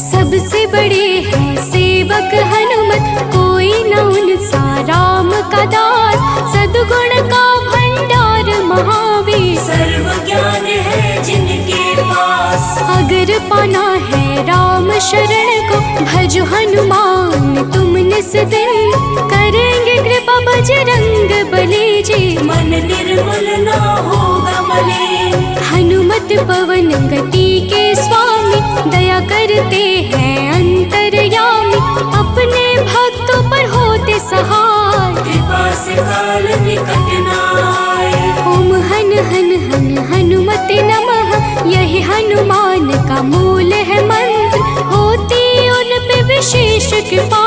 सबसे बड़े हैं सेवक हनुमत, कोई न उनसा राम का दास, सद्गुण का भंडार महावीर, सर्व ज्ञान है जिनके पास। अगर पाना है राम शरण को, भजो हनुमान तुम निस दिन, करेंगे कृपा बजरंग बली जी, मन निर्मल ना होगा मलिन। हनुमत पवन गति के स्वामी, दया करते हैं अंतर्यामी, अपने भक्तों पर होते सहाय, कृपा से काल निकट न आए। ओम हन हन हन हनुमते नमः, यही हनुमान का मूल है मंत्र, होती उन पे विशेष कृपा,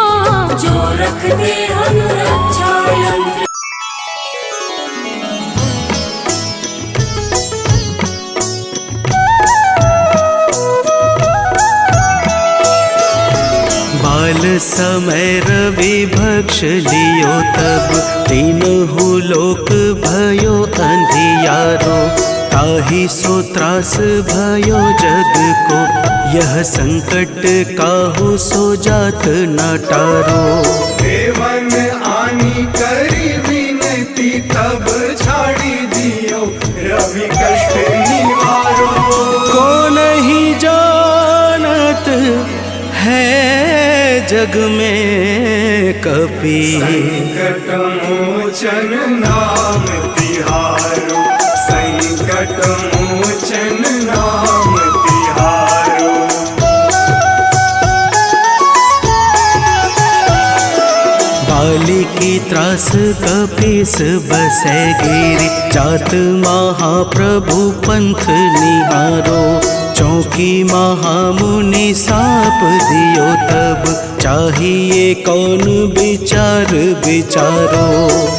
जो रखते अनुरक्षा यंत्र। बाल समय रवि भक्ष लियो, तब तीनहु लोक भयो अंधियारो, ताहि सो त्रास भयो जग को, यह संकट काहू सो जात न टारो। देवन आनी करी विनती, तब छाड़ी दियो रवि कष्ट निवारो। को नहीं जानत है जग में कपि, संकट मोचन नाम तिहारो, संकट मोचन नाम तिहारो। बाली की त्रास कपीस बसै गिरी, जात महाप्रभु पंथ निहारो। चौकी महामुनि साप दियो तब, चाहिए कौन विचार विचारो।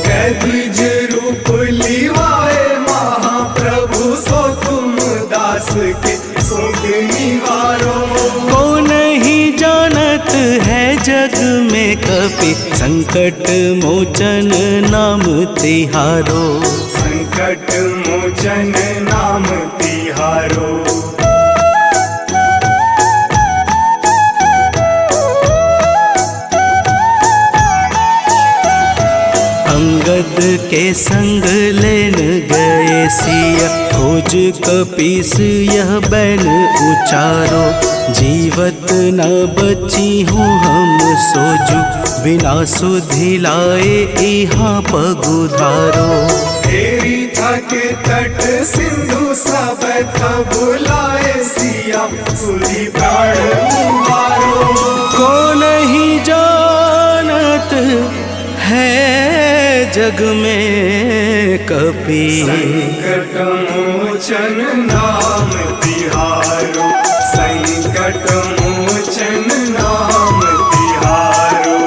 कैद्विज रूप लिवाए महाप्रभु, सो तुम दास के शोक निवारो। को नहीं जानत है जग में कपि, संकट मोचन नाम तिहारो। संकट मोचन नाम तिहारो। अंगद के संग लेन गए सिया, खोज कपीस यह बैन उचारो। जीवत न बची हूँ हम सोजू, बिना सुधि लाए यहाँ पगुधारो। तेरी थके तट सिंधु सब तब बुलाए सिया, सुधी प्राण उबारो। को नहीं जानत है जग में कपि, संकट मोचन नाम तिहारो, संकट मोचन नाम तिहारो।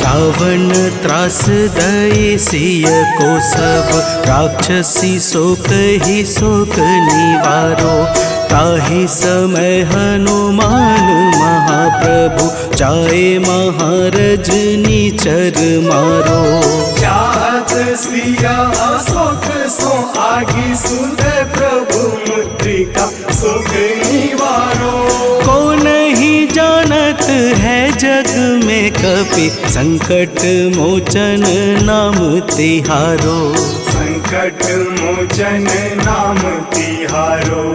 रावण त्रास दई सिय को सब, राक्षसी शोक ही शोक निवारो। ताहि समय हनुमान महाप्रभु, जाए महारज नीचर मारो। चाहत सिया अशोक सो आगी, सुधे प्रभु मुद्रिका शोक निवारो। को नहीं जानत है जग में कपि, संकट मोचन नाम तिहारो। संकट मोचन नाम तिहारो।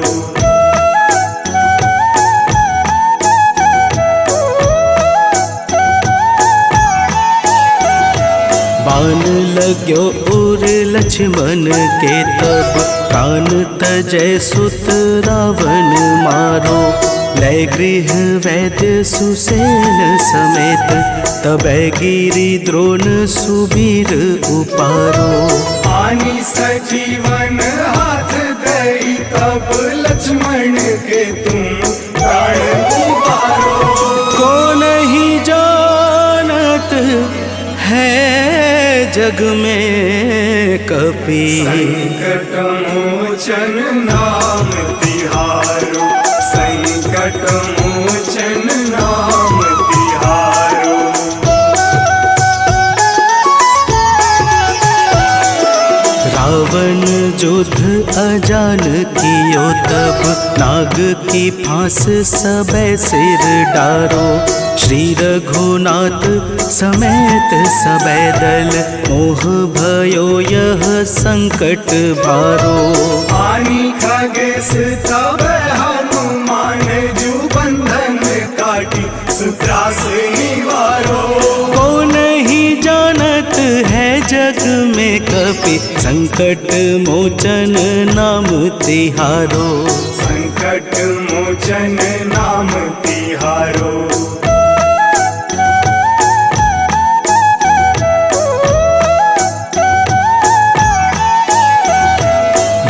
बाण लाग्यो उर लक्ष्मण के तब, प्राण तजय सुत रावण मारो। लय गृह वैद्य सुसेन समेत, तबै गिरि द्रोण सुबीर उपारो। आनी सजीवन हाथ दई, तब लक्ष्मण के तुम प्राण उबारो। को नहीं जानत है जग में कपि, संकट मोचन नाम तिहारो, संकट मोचन नाम तिहारो। रावण युद्ध अजान कियो तब, नाग की फांस सबे सिर डारो। श्री रघुनाथ समेत सबे दल, मोह भयो यह संकट भारो। आनी खगेश तब हनुमान, जू बंधन काटी सुत्रास निवारो। को नहीं जानत है जग में कपि, संकट मोचन नाम तिहारो। संकट मोचन नाम तिहारो।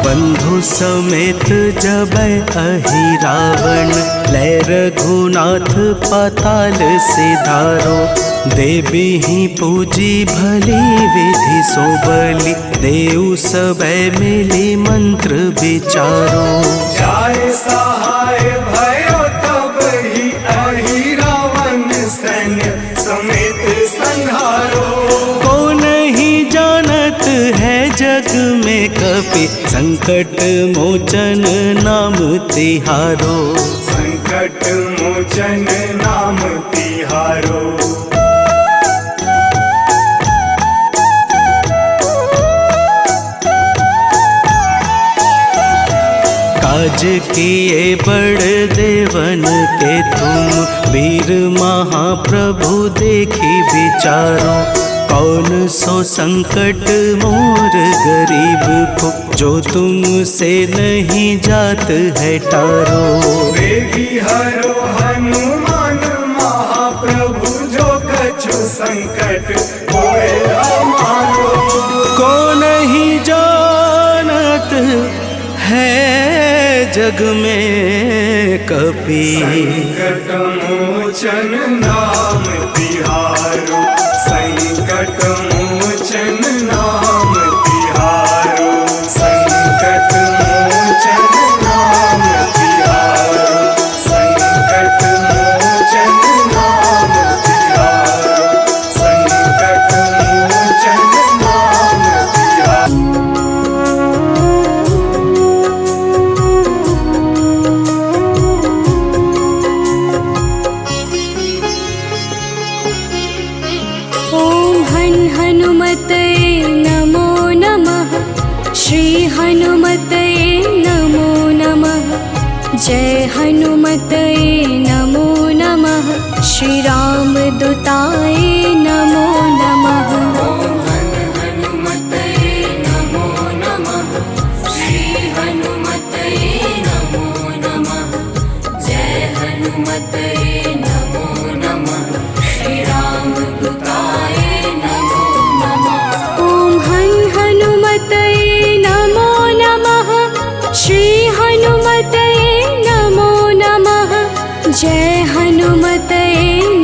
बंधु समेत जबै अहि रावण, लय रघुनाथ पाताल सिधारो। देवी ही पूजी भली विधि सो बलि, देव सबे मिली मंत्र विचारो। जाय सहाय भयो तब ही अहि रावण सैन्य समेत संहारो। को नहीं जपे संकट मोचन नाम तिहारो। संकट मोचन नाम तिहारो। काज किए बड़ देवन के तुम, वीर महाप्रभु देखी विचारो। कौन सो संकट मोर गरीब को, जो तुमसे नहीं जात है टारो। वेगी हरो हनुमान महाप्रभु, जो कछु संकट होए हमारो। को नहीं जानत है जग में कपि, संकट मोचन नाम तिहारो। संकट मोचन नाम तिहारो। संकट मोचन नाम तिहारो। संकट मोचन नाम तिहारो। संकट मोचन नाम तिहारो। ॐ हनुमते नमो नमः। श्री हनुमते नमो नमः। जय हनुमते नमो नमः। श्री रामदूताय नमो नमः। हनुमते नमो नमः। श्री हनुमते नमो नमः। जय हनुमते नमो नमः। श्री रामदूताय नमो नमः। ॐ हनुमते नमो नमः। श्री हनुमते नमो नमः। जय हनुमते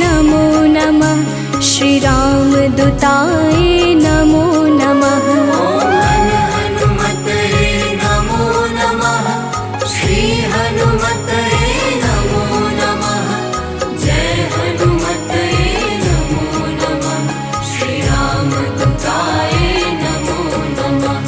नमो नमः। श्री रामदूताय नमो नमः। हनुमते नमो नमः। श्री हनुमते नमो नमः। जय हनुमते नमो नमः। श्री रामदूताय नमो नमः।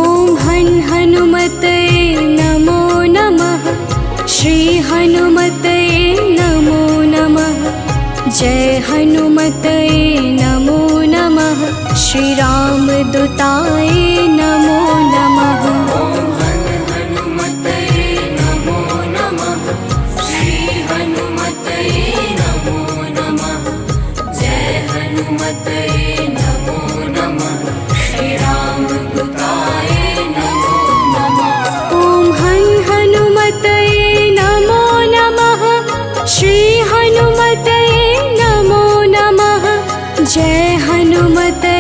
ॐ हनुमते नमो नमः। श्री हनुमते नमो नमः। जय हनुमते नमो नमः। श्री रामदूताय नमो नमः। हनुमते नमो नमः। श्री हनुमते नमो नमः। जय हनुमते नमो नमः। श्री रामदूताय नमो नमः। ॐ हनुमते नमो नमः। श्री हनुमते नमो नमः। जय हनुमते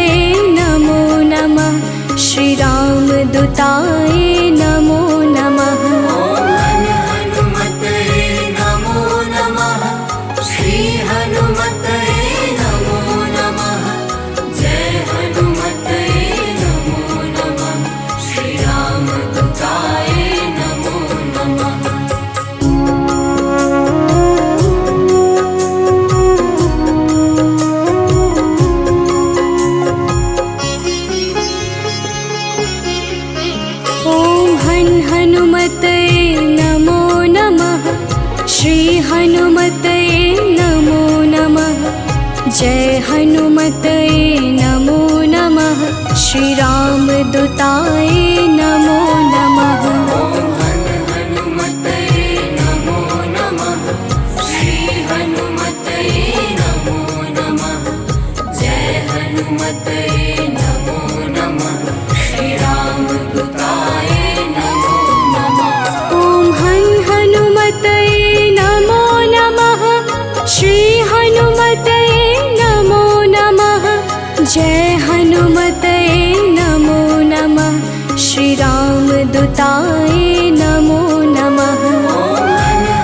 नमो नमः। श्री रामदूताय नमो नमः। हनुमते नमो नमः। श्री हनुमते नमो नमः। जय हनुमते नमो नमः। श्री रामदूताय नमो नमः। ॐ हनुमते नमो नमः। श्री हनुमते नमो नमः। जय हनुमते नमो नमः। श्री रामदूताय नमो नमः। हनुमते नमो नमः। श्री हनुमते नमो नमः। जय हनुमते नमो नमः। श्री रामदूताय नमो नमः। ॐ हनुमते नमो नमः। श्री हनुमते नमो नमः। जय हनुमते नमो नमः। श्री रामदूताय नमो नमः।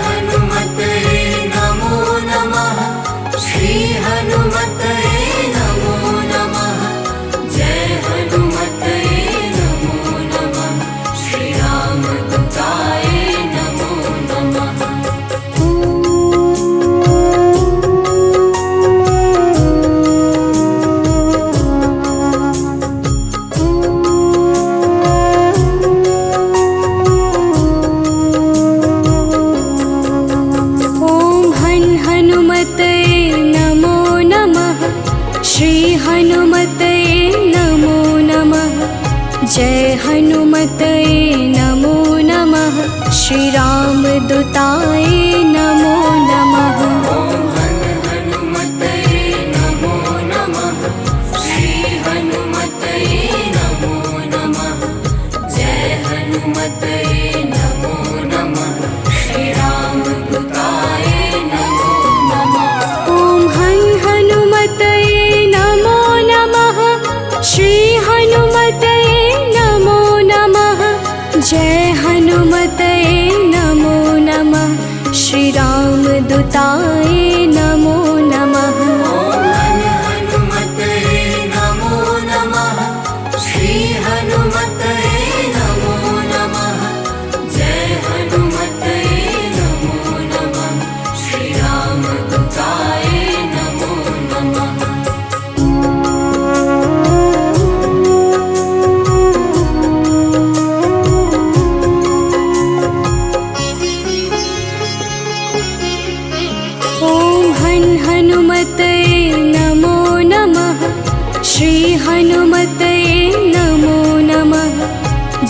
हनुमते नमो नमः। श्री हनुमते नमो नमः। जय हनुमते नमो श्री राम दूताय नमो नमः। ॐ हन हनुमतये नमो नमः। श्री हनुमतये नमो नमः। जय हनुमतये नमो नमः। श्री राम दूताय नमो नमः। ॐ हन हनुमतये नमो नमः। श्री हनुमतये नमो नमः। जय हनुमतये नमो नमः। श्री राम दूताय नमो नमः। ॐ हन हनुमतये नमो नमः। श्री हनुमतये नमो नमः। जय हनुमतये नमो नमः। श्री राम दूताय नमो नमः। ॐ हन हनुमतये नमो नमः। श्री हनुमतये नमो नमः।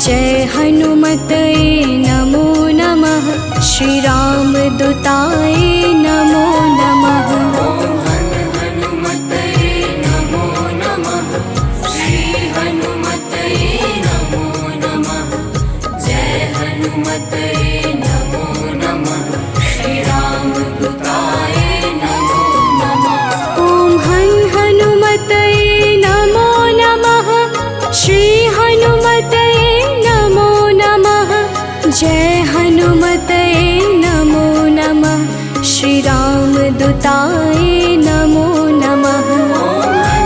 जय हनुमतये नमो नमः। श्री राम दूताय नमो नमः। ॐ हन हनुमतये नमो नमः। श्री हनुमतये नमो नमः। जय हनुमतये नमो नमः। श्री राम दूताय नमो नमः। ॐ हन हनुमतये नमो नमः। श्री हनुमतये नमो नमः। जय हनुमतये नमो नमः। श्री राम दूताय नमो नमः। ॐ हन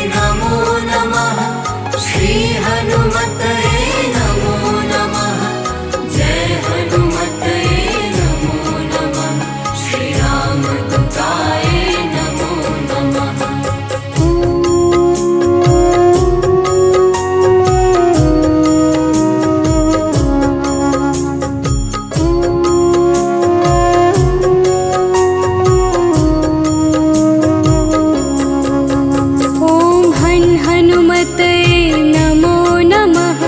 हनुमतये नमो नमः। श्री हनुमतये नमो नमः। जय हनुमतये नमो नमः। श्री राम दूताय नमो नमः। ॐ हन हनुमतये नमो नमः। श्री हनुमतये नमो नमः।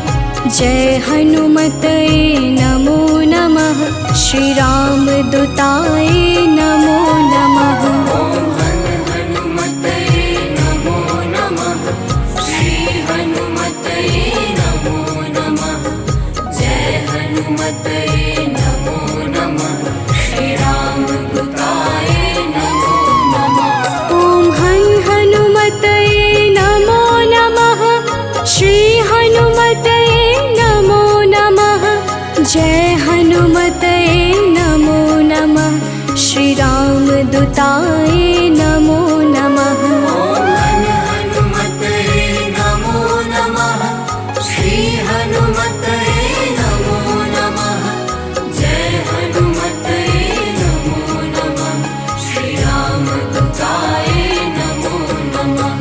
जय हनुमतये नमो नमः। श्री राम दूताय नमो नमः। ॐ हन हनुमतये नमो नमः। श्री हनुमतये नमो नमः। जय हनुमतये नमो नमः। श्री राम दूताय नमो नमः। ॐ हन हनुमतये नमो नमः। श्री हनुमतये नमो नमः। जय हनुमतये नमो नमः। श्री राम दूताय नमो नमः। ॐ हन हनुमतये नमो नमः। श्री हनुमतये नमो नमः। जय हनुमतये नमो नमः। श्री राम दूताय नमो नमः।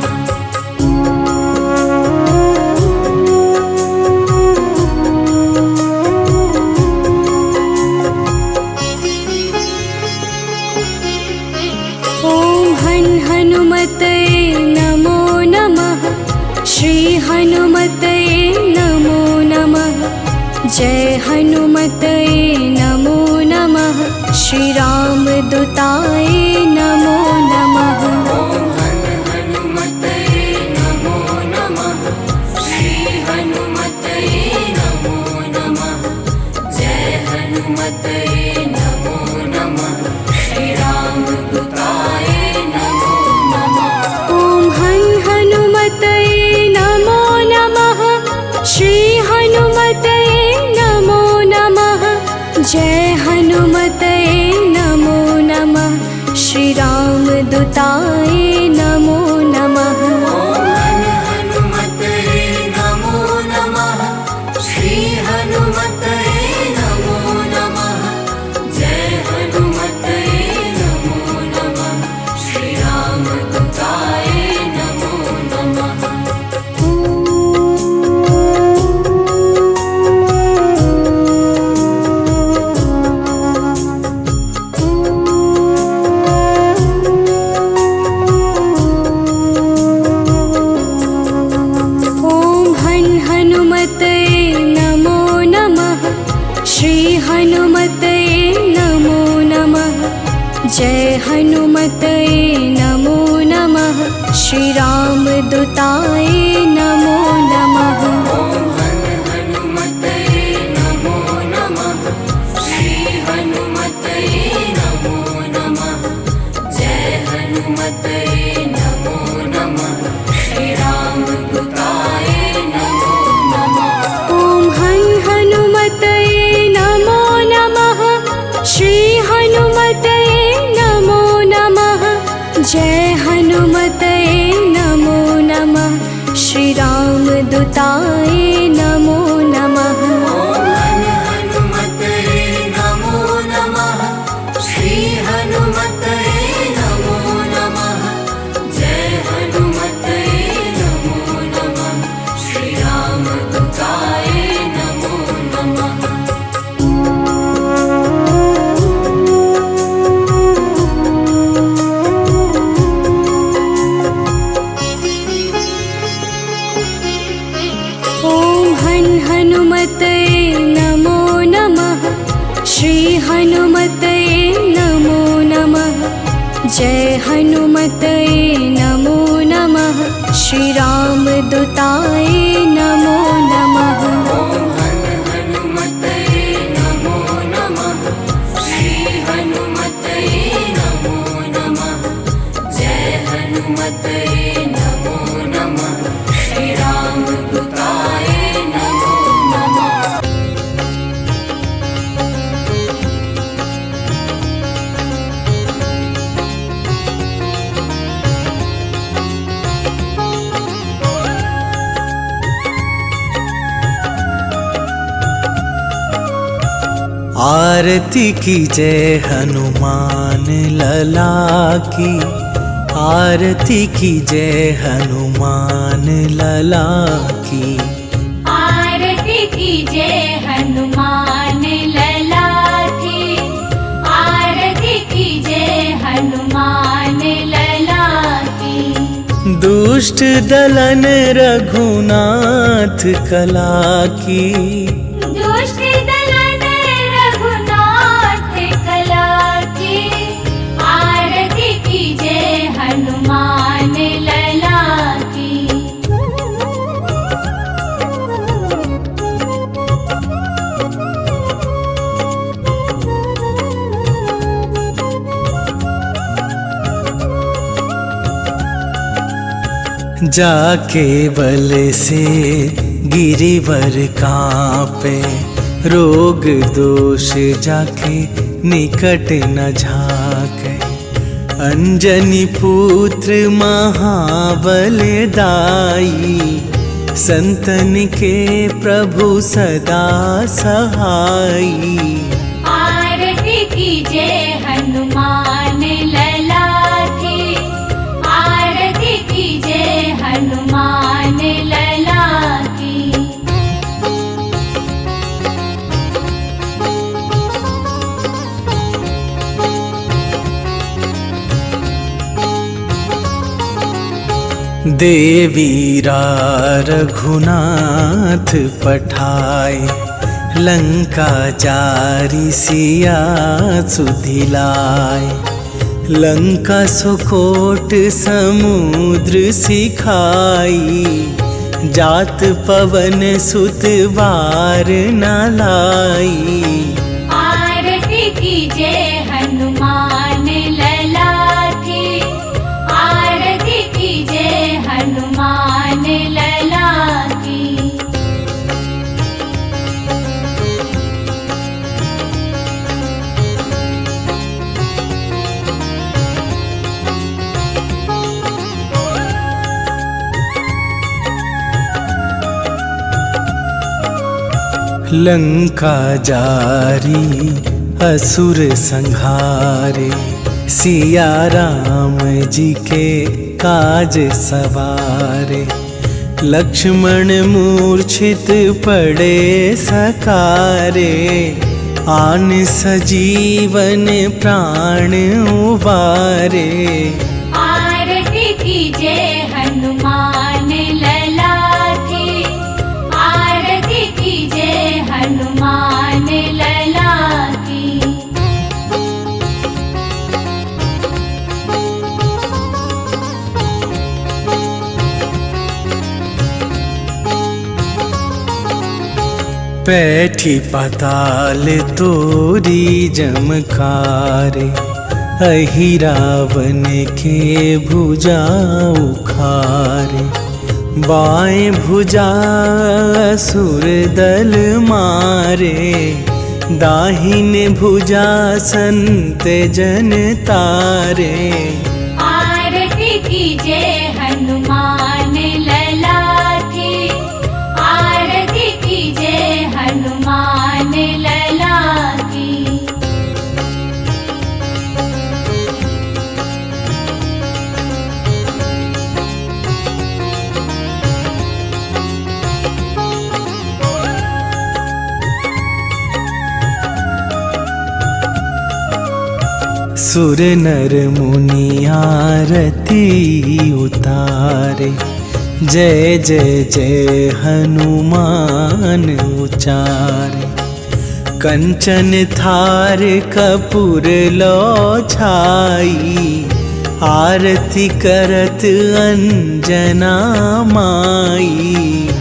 ॐ हन हनुमतये नमो नमः। श्री हनुमतये नमो नमः। जय हनुमतये नमो नमः। श्री राम दूताय नमो नमः। ॐ हन हनुमतये नमो नमः। श्री हनुमतये नमो नमः। जय हनुमतये नमो नमः। श्री राम दूताय नमो नमः। ॐ हन हनुमतये नमो नमः। श्री हनुमतये नमो नमः। जय हनुमतये नमो नमः। श्री राम दूताय नमो नमः। ॐ हन हनुमतये नमो नमः। श्री हनुमतये नमो नमः। जय हनुमतये नमो नमः। श्री राम दूताय नमो नमः। हनुमते नमो नमः श्री रामदूताय नमो नमः। ओम हनुमते नमो नमः श्री हनुमते नमो नमः। जय हनुमते नमो नमः श्री रामदूताय नमो नमः। ओम हनुमते नमो नमः श्री हनुमते नमो नमः। जय हनुमते नमो नमः श्री रामदूताय नमो नमः। ओम हनुमते नमो नमः श्री हनुमते नमो नमः। जय हनुमते नमो नमः श्री रामदूताय नमो नमः। ओम हनुमते नमो नमः श्री हनुमते नमो नमः। जय हनुमते नमो नमः श्री रामदूताय नमो नमः। ओम हनुमते नमो नमः श्री हनुमते नमो नमः। जय हनुमते नमो नमः श्री रामदूताय नमो नमः। आरती की जय हनुमान लला की, आरती की जय हनुमान लला की। आरती कीजिए हनुमान लला की, आरती कीजिए हनुमान लला की। दुष्ट दलन रघुनाथ कला की, दुष्ट दलन रघुनाथ कला की। आरती कीजिए हनुमान लला की। जाके बल से गिरिवर कांपे, रोग दोष जाके निकट न झाके। अंजनी पुत्र महाबलदाई, संतन के प्रभु सदा सहाई। आरती कीजिए हनुमान लला की, आरती कीजिए हनुमान लला की। देवीरा रघुनाथ पठाए, लंका जारी सिया सुधिलाए। लंका सुकोट समुद्र सिखाई, जात पवन सुत बार न लाई। आरती कीजिए हनुमान लला की, आरती कीजिए हनुमान लला की। लंका जारी असुर संहारे, सिया राम जी के काज सवारे। लक्ष्मण मूर्छित पड़े सकारे, आन सजीवन प्राण उबारे। आरती कीजिए हनुमान लला की, आरती कीजिए हनुमान लला की। बैठी पाताल तोरी जमकारे, अहि रावण के भुजा उखारे। बाएं भुजा असुर दल मारे, दाहिने भुजा संत जन तारे। आरती कीजे हनुमान लला की, आरती कीजे हनुमान लला की। सुर नर मुनि आरती उतारे, जय जय जय हनुमान उचारे। कंचन थार कपूर लो छाई, आरती करत अंजना माई।